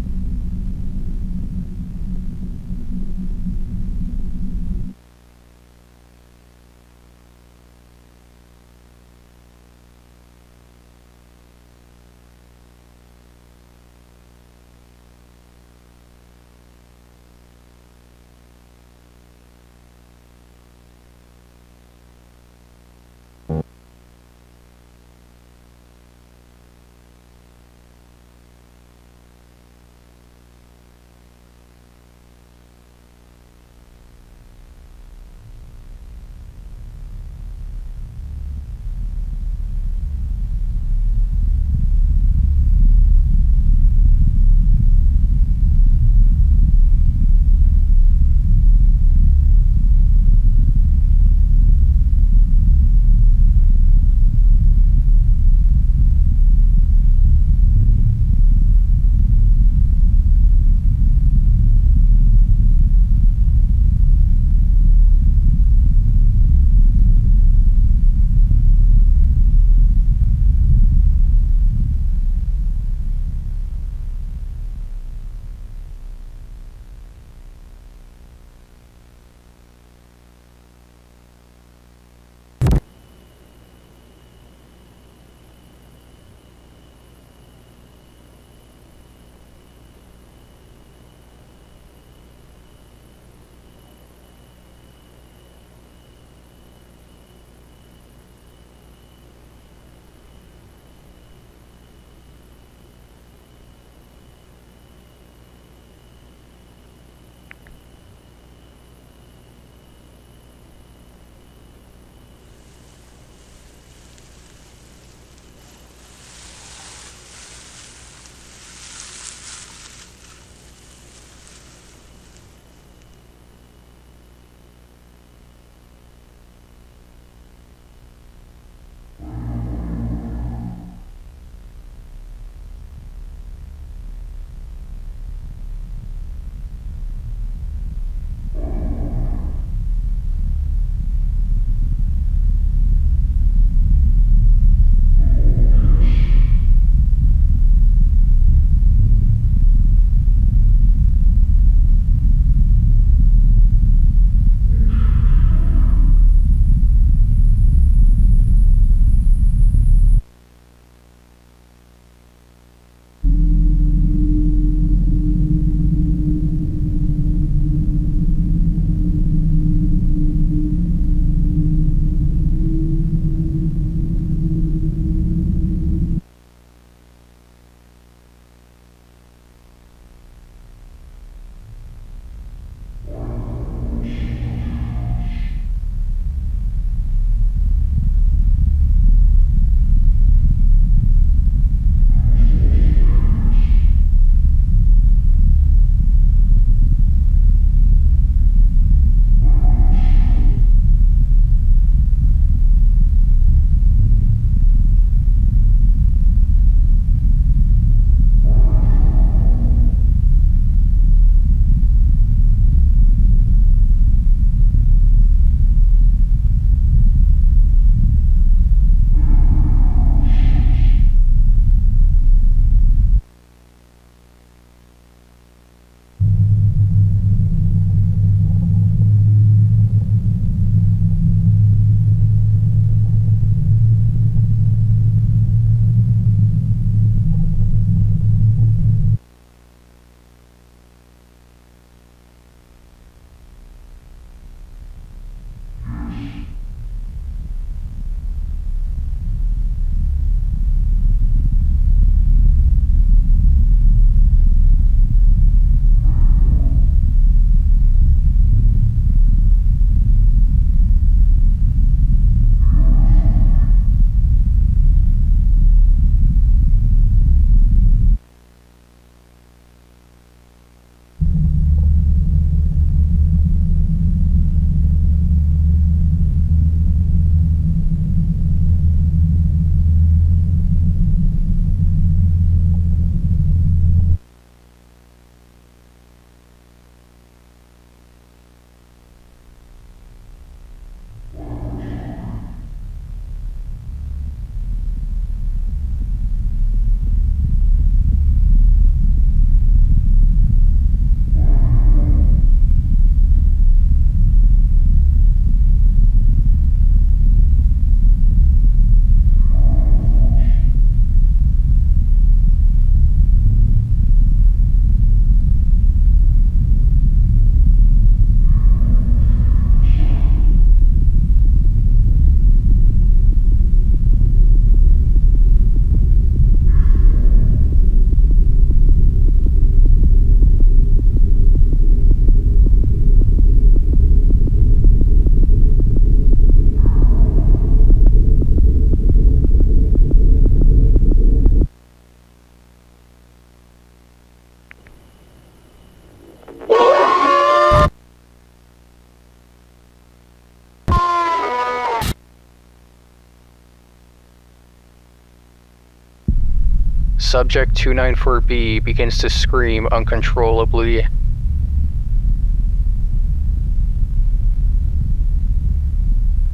Subject 294B begins to scream uncontrollably.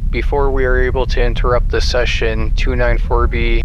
Before we are able to interrupt the session, 294B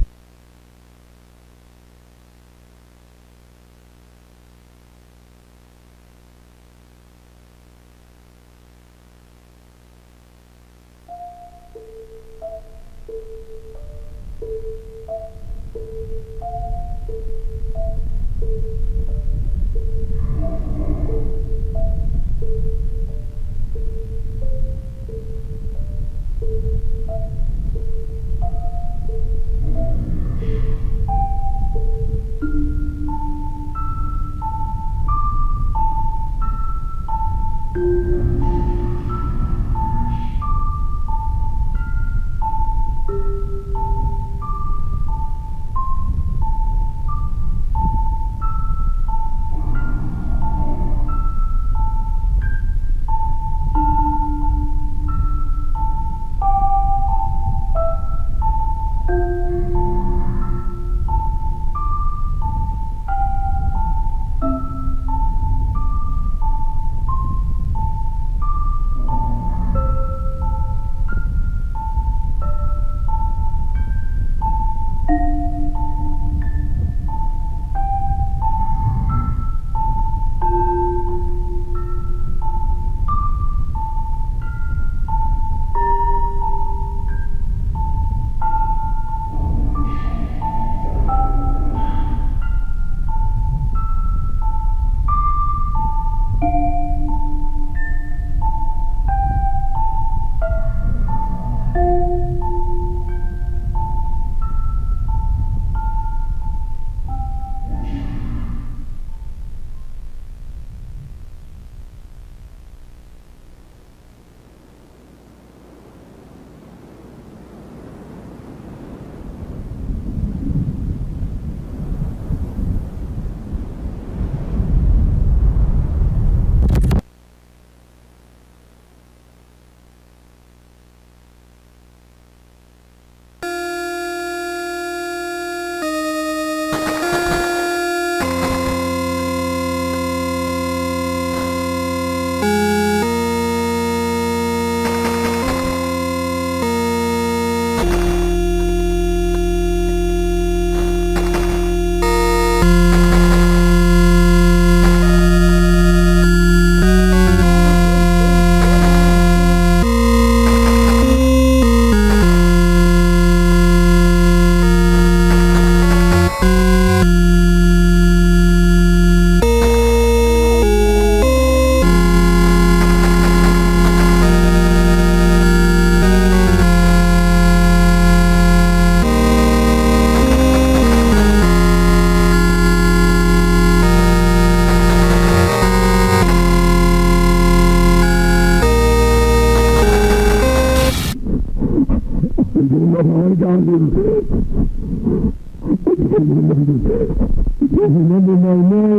Remember my name?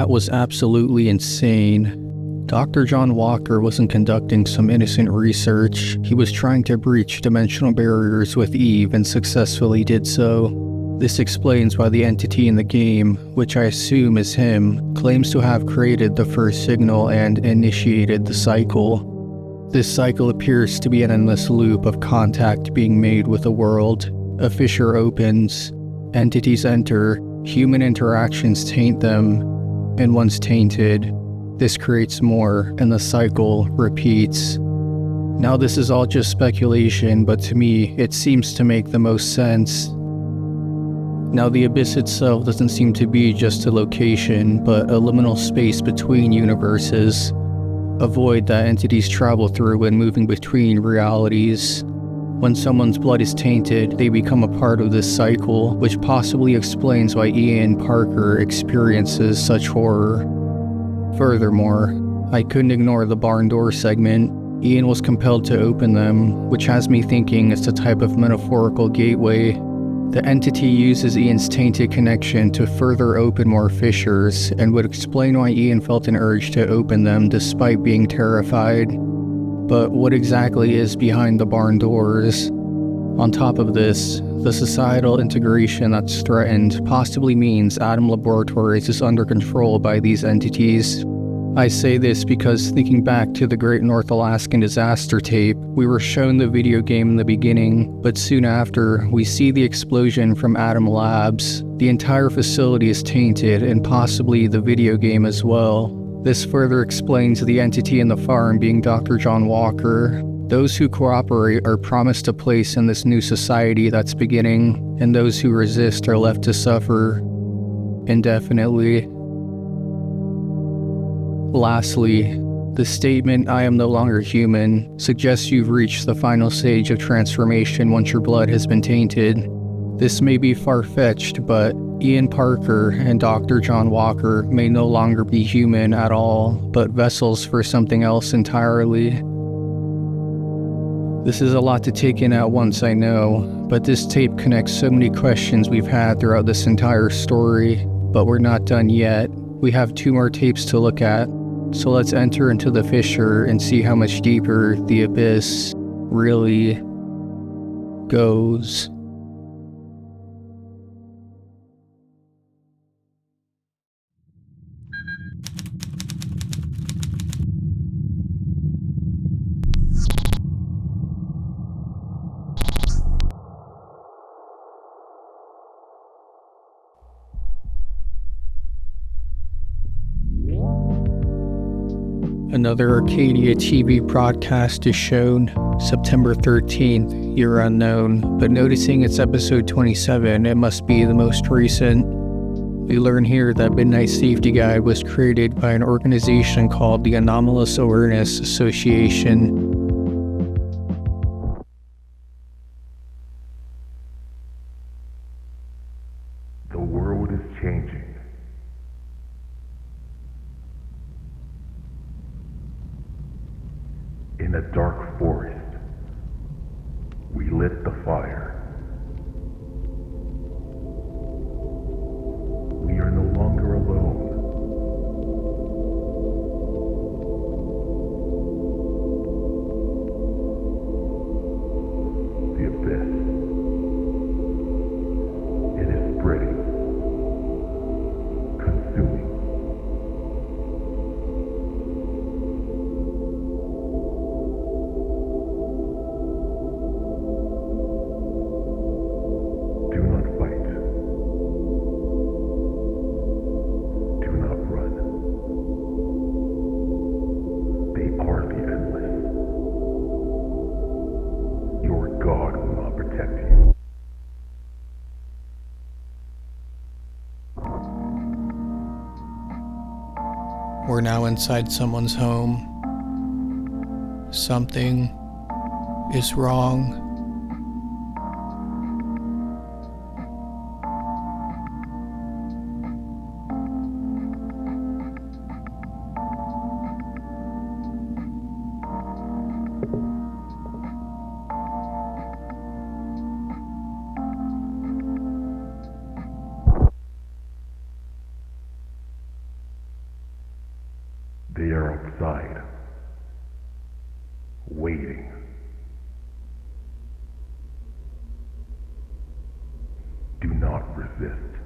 That was absolutely insane. Dr. John Walker wasn't conducting some innocent research. He was trying to breach dimensional barriers with Eve and successfully did so. This explains why the entity in the game, which I assume is him, claims to have created the first signal and initiated the cycle. This cycle appears to be an endless loop of contact being made with the world. A fissure opens, entities enter, human interactions taint them, and once tainted, this creates more, and the cycle repeats. Now this is all just speculation, but to me, it seems to make the most sense. Now the abyss itself doesn't seem to be just a location, but a liminal space between universes. A void that entities travel through when moving between realities. When someone's blood is tainted, they become a part of this cycle, which possibly explains why Ian Parker experiences such horror. Furthermore, I couldn't ignore the barn door segment. Ian was compelled to open them, which has me thinking it's a type of metaphorical gateway. The entity uses Ian's tainted connection to further open more fissures, and would explain why Ian felt an urge to open them despite being terrified. But what exactly is behind the barn doors? On top of this, the societal integration that's threatened possibly means Adam Laboratories is under control by these entities. I say this because thinking back to the Great North Alaskan Disaster tape, we were shown the video game in the beginning, but soon after, we see the explosion from Adam Labs. The entire facility is tainted, and possibly the video game as well. This further explains the entity in the farm being Dr. John Walker. Those who cooperate are promised a place in this new society that's beginning, and those who resist are left to suffer indefinitely. Lastly, the statement, "I am no longer human," suggests you've reached the final stage of transformation once your blood has been tainted. This may be far-fetched, but Ian Parker and Dr. John Walker may no longer be human at all, but vessels for something else entirely. This is a lot to take in at once, I know, but this tape connects so many questions we've had throughout this entire story, but we're not done yet. We have 2 more tapes to look at, so let's enter into the fissure and see how much deeper the abyss really goes. Another Arcadia TV broadcast is shown, September 13th, year unknown, but noticing it's episode 27, it must be the most recent. We learn here that Midnight Safety Guide was created by an organization called the Anomalous Awareness Association. The world is changing. In a dark forest, we lit the fire. We are no longer alone. The abyss. It is spreading, consuming. Do not fight. Do not run. They are the endless. Your God will not protect you. We're now inside someone's home. Something is wrong. They are outside, waiting. Do not resist.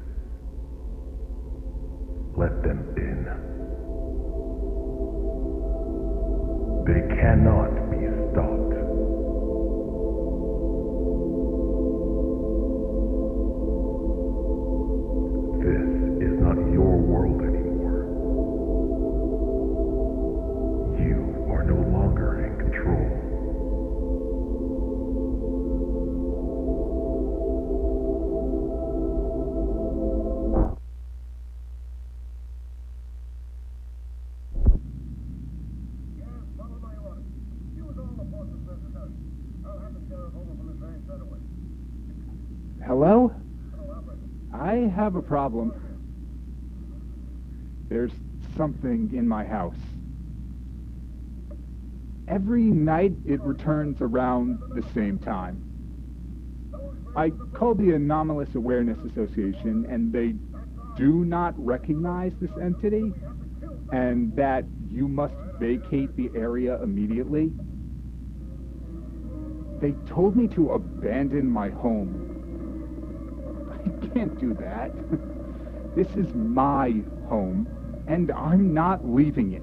Let them in. They cannot be stopped. This is not your world anymore. You are no longer in control. Hello? I have a problem. There's something in my house. Every night it returns around the same time. I called the Anomalous Awareness Association, and they do not recognize this entity, and that you must vacate the area immediately. They told me to abandon my home. I can't do that. This is my home, and I'm not leaving it.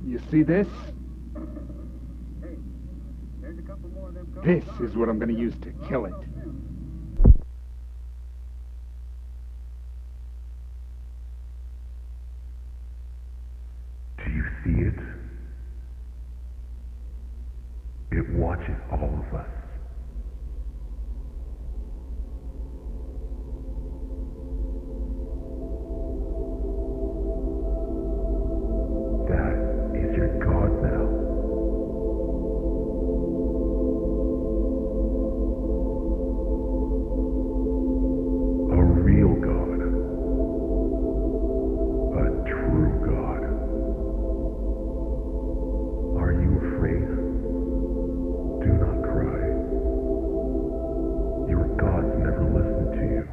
You see this? This is what I'm going to use to kill it. Do you see it? It watches all of us. That is your God now. A real God. A true God. Are you afraid? Do not cry. Your gods never listened to you.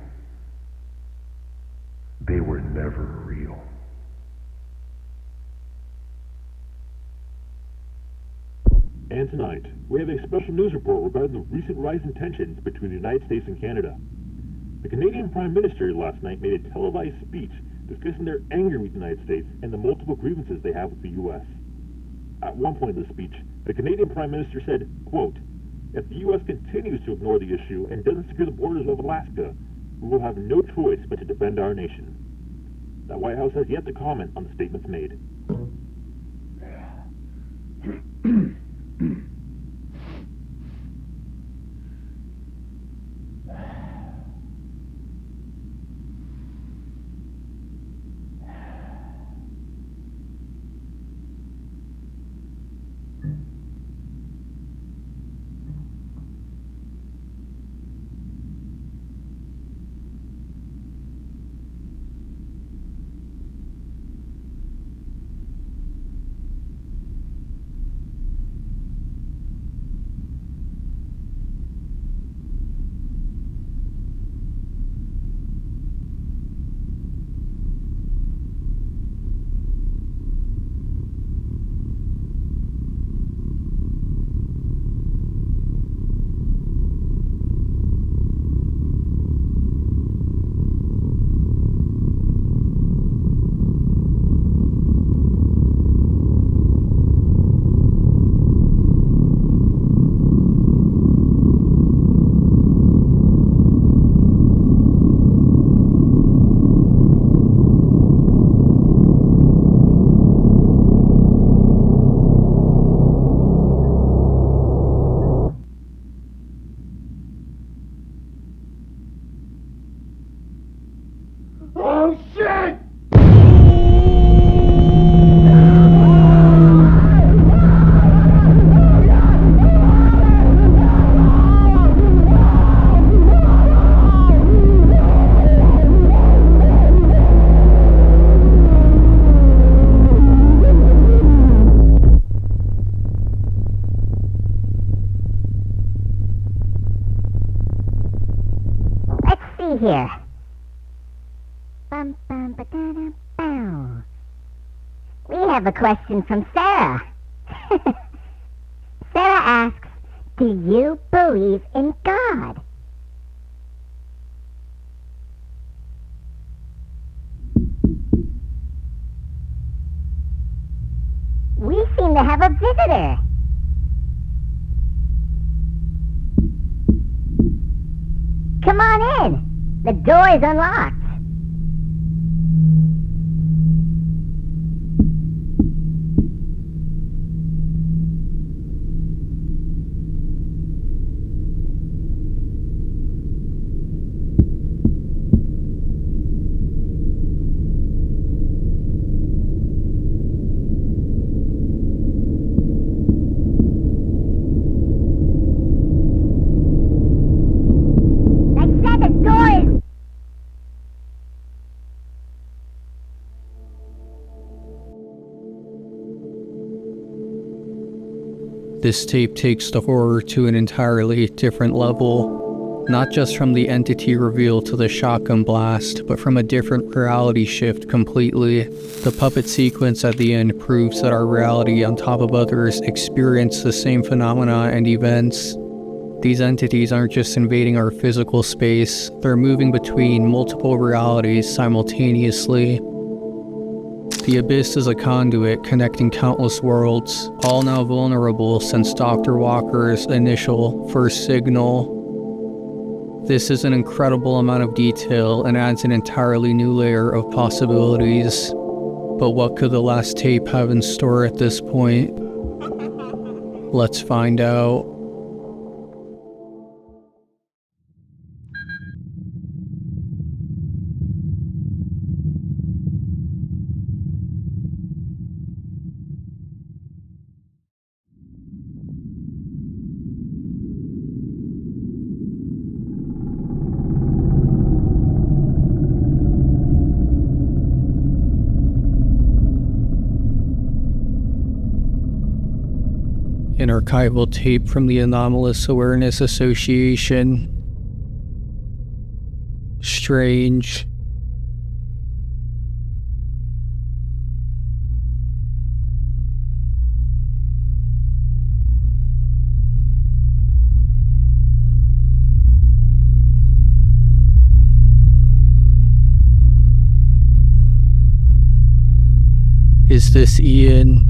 They were never real. And tonight, we have a special news report regarding the recent rise in tensions between the United States and Canada. The Canadian Prime Minister last night made a televised speech discussing their anger with the United States and the multiple grievances they have with the U.S. At one point in the speech, the Canadian Prime Minister said, quote, "If the U.S. continues to ignore the issue and doesn't secure the borders of Alaska, we will have no choice but to defend our nation." The White House has yet to comment on the statements made. here. Bum, bum, ba-da-da, bow. We have a question from Sarah. Sarah asks, do you believe in God? We seem to have a visitor. Come on in. The door is unlocked. This tape takes the horror to an entirely different level, not just from the entity reveal to the shotgun blast, but from a different reality shift completely. The puppet sequence at the end proves that our reality on top of others experience the same phenomena and events. These entities aren't just invading our physical space, they're moving between multiple realities simultaneously. The Abyss is a conduit connecting countless worlds, all now vulnerable since Dr. Walker's initial first signal. This is an incredible amount of detail and adds an entirely new layer of possibilities. But what could the last tape have in store at this point? Let's find out. An archival tape from the Anomalous Awareness Association. Strange. Is this Ian?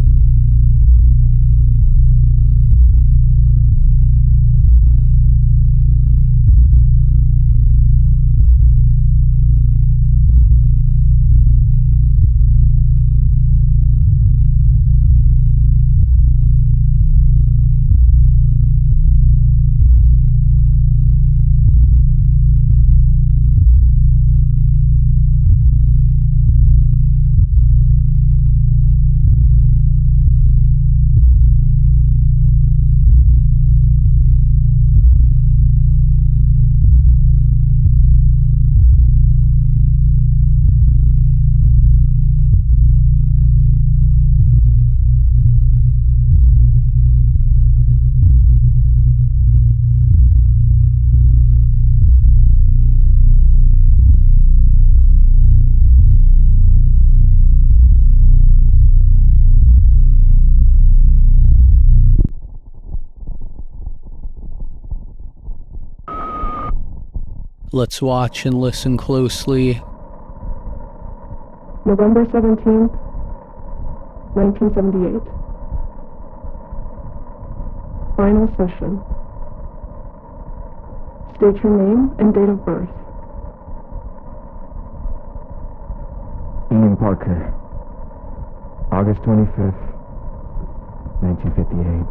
Let's watch and listen closely. November 17th, 1978. Final session. State your name and date of birth. Ian Parker, August 25th, 1958.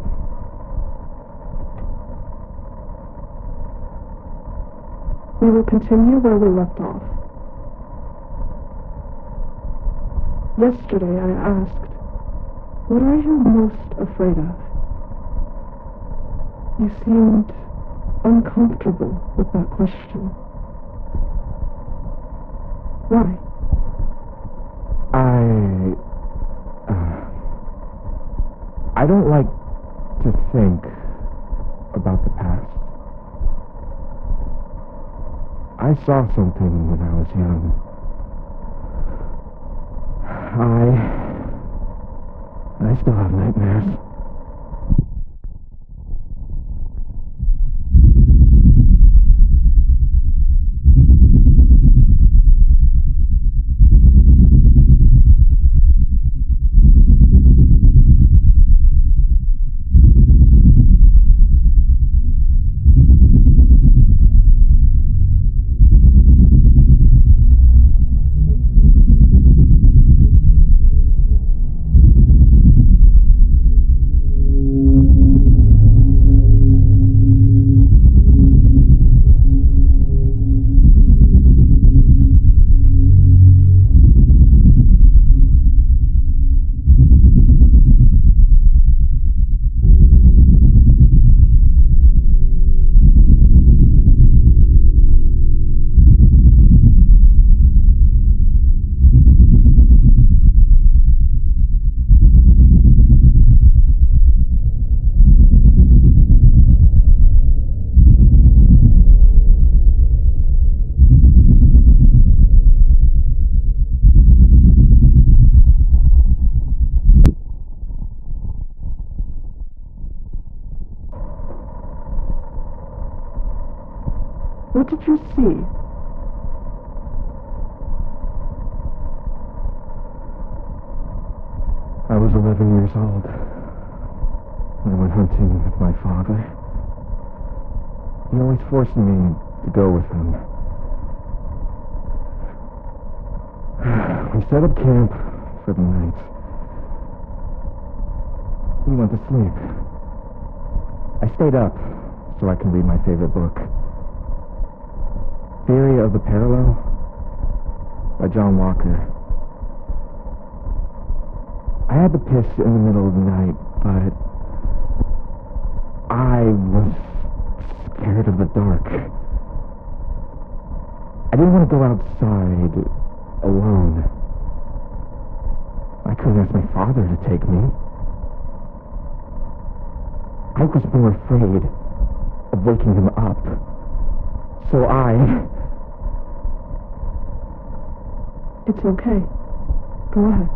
We will continue where we left off. Yesterday I asked, what are you most afraid of? You seemed uncomfortable with that question. Why? I don't like to think about the past. I saw something when I was young. I still have nightmares. What did you see? I was 11 years old. I went hunting with my father. He always forced me to go with him. We set up camp for the night. He went to sleep. I stayed up so I can read my favorite book. Theory of the Parallel by John Walker. I had to piss in the middle of the night, but I was scared of the dark. I didn't want to go outside alone. I couldn't ask my father to take me. I was more afraid of waking him up. So It's okay. Go ahead.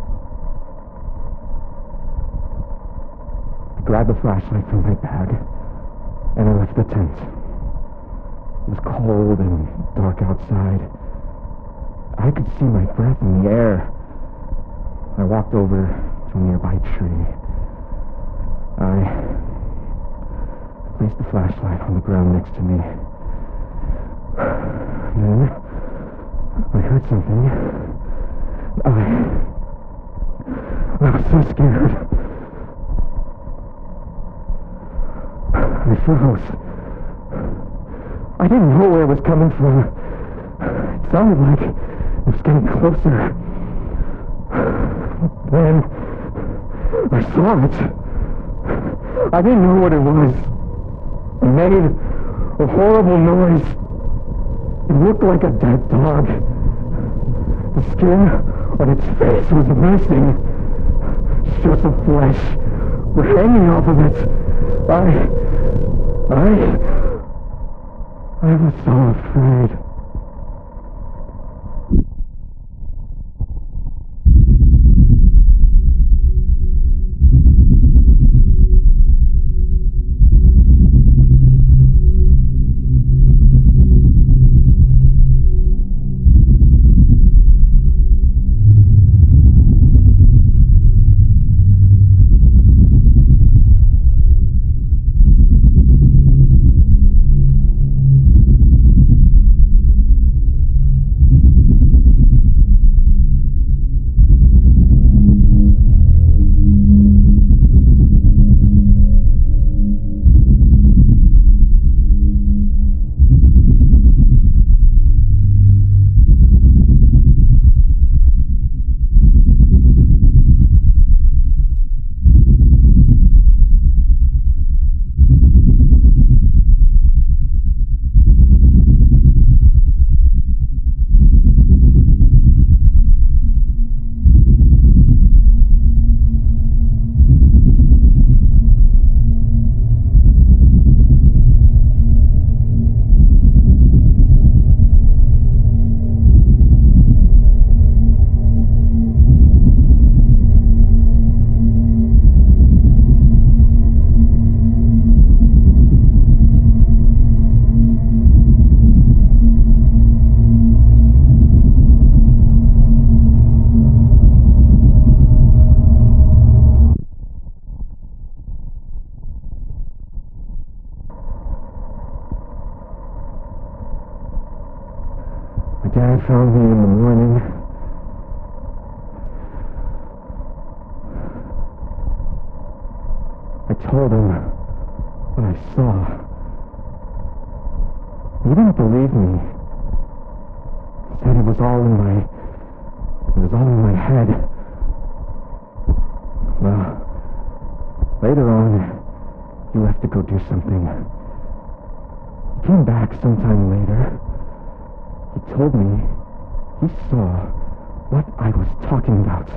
I grabbed the flashlight from my bag, and I left the tent. It was cold and dark outside. I could see my breath in the air. I walked over to a nearby tree. I placed the flashlight on the ground next to me. Then I heard something. I was so scared. I froze. I didn't know where it was coming from. It sounded like it was getting closer. Then I saw it. I didn't know what it was. It made a horrible noise. It looked like a dead dog. The skin on its face was missing. Strips of flesh were hanging off of it. I was so afraid. found me in the morning. I told him what I saw. He didn't believe me. He said it was all in my head. Well, later on, he left to go do something. He came back sometime later. He told me he saw what I was talking about.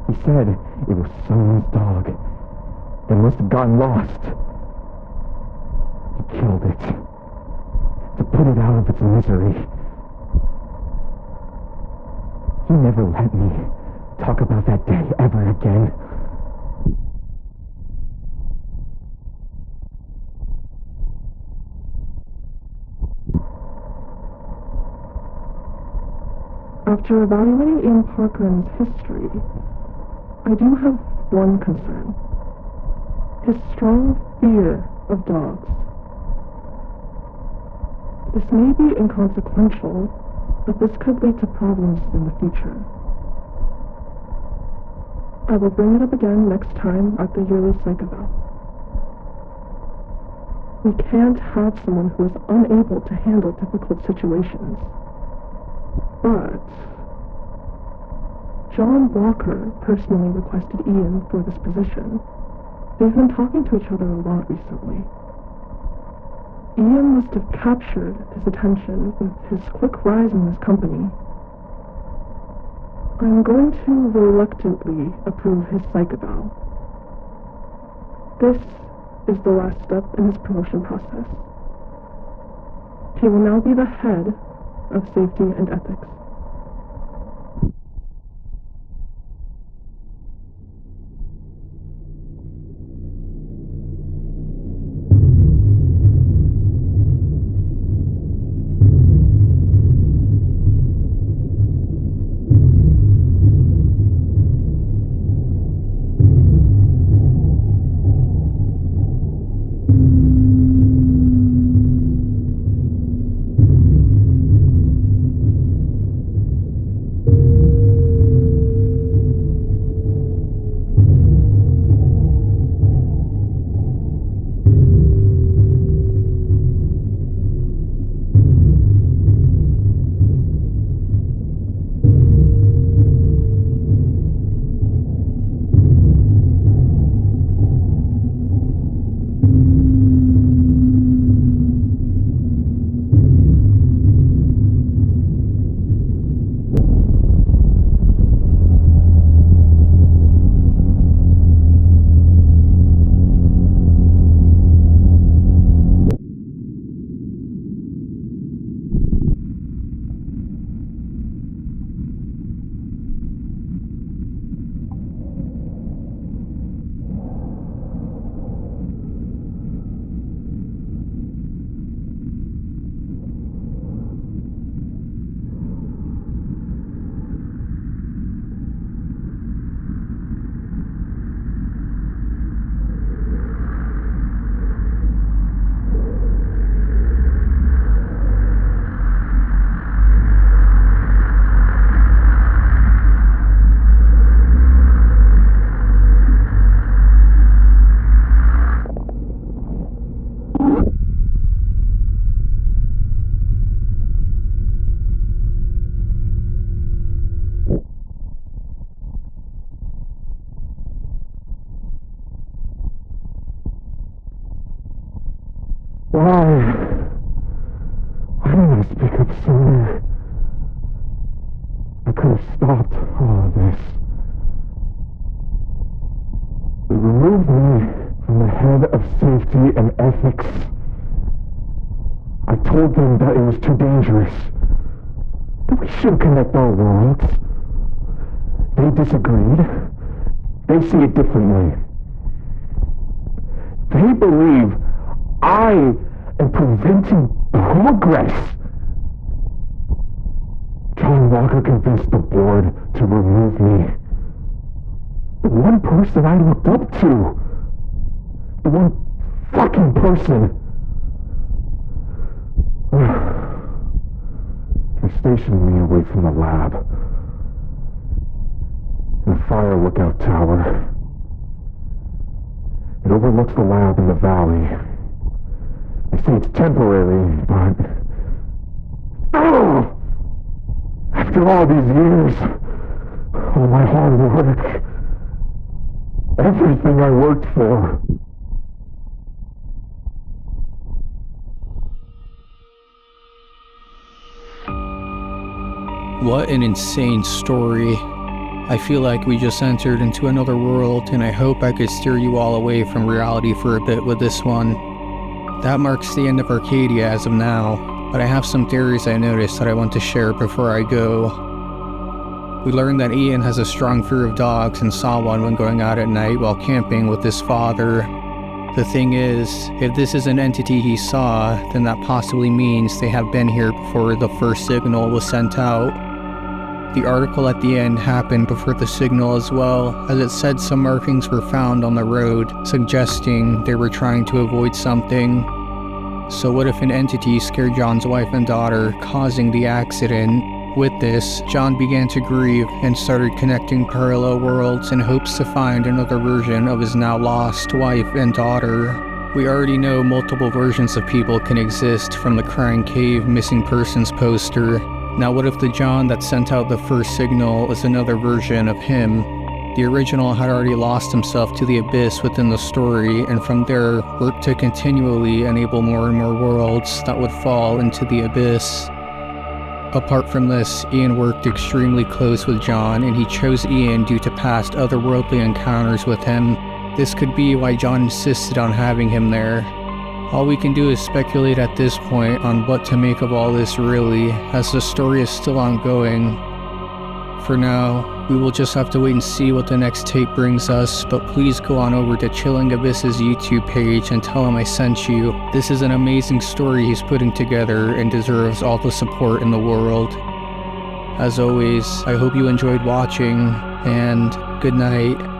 He said it was someone's dog that must have gotten lost. He killed it to put it out of its misery. He never let me talk about that day ever again. After evaluating Ian Parkham's history, I do have one concern. His strong fear of dogs. This may be inconsequential, but this could lead to problems in the future. I will bring it up again next time at the yearly psych eval. We can't have someone who is unable to handle difficult situations. But John Walker personally requested Ian for this position. They've been talking to each other a lot recently. Ian must have captured his attention with his quick rise in this company. I'm going to reluctantly approve his psych eval. This is the last step in his promotion process. He will now be the head of safety and ethics. Why didn't I speak up sooner? I could have stopped all of this. They removed me from the head of safety and ethics. I told them that it was too dangerous, that we shouldn't connect our worlds. They disagreed. They see it differently. They believe I am preventing progress. John Walker convinced the board to remove me. The one person I looked up to. The one fucking person. They stationed me away from the lab, in a fire lookout tower. It overlooks the lab in the valley. They say it's temporary, but... Oh! After all these years, all my hard work, everything I worked for... What an insane story. I feel like we just entered into another world, and I hope I could steer you all away from reality for a bit with this one. That marks the end of Arcadia as of now, but I have some theories I noticed that I want to share before I go. We learned that Ian has a strong fear of dogs and saw one when going out at night while camping with his father. The thing is, if this is an entity he saw, then that possibly means they have been here before the first signal was sent out. The article at the end happened before the signal as well, as it said some markings were found on the road, suggesting they were trying to avoid something. So what if an entity scared John's wife and daughter, causing the accident? With this, John began to grieve and started connecting parallel worlds in hopes to find another version of his now lost wife and daughter. We already know multiple versions of people can exist from the Crying Cave missing persons poster. Now what if the John that sent out the first signal is another version of him? The original had already lost himself to the abyss within the story, and from there worked to continually enable more and more worlds that would fall into the abyss. Apart from this, Ian worked extremely close with John, and he chose Ian due to past otherworldly encounters with him. This could be why John insisted on having him there. All we can do is speculate at this point on what to make of all this really, as the story is still ongoing. For now, we will just have to wait and see what the next tape brings us, but please go on over to Chilling Abyss's YouTube page and tell him I sent you. This is an amazing story he's putting together and deserves all the support in the world. As always, I hope you enjoyed watching, and good night.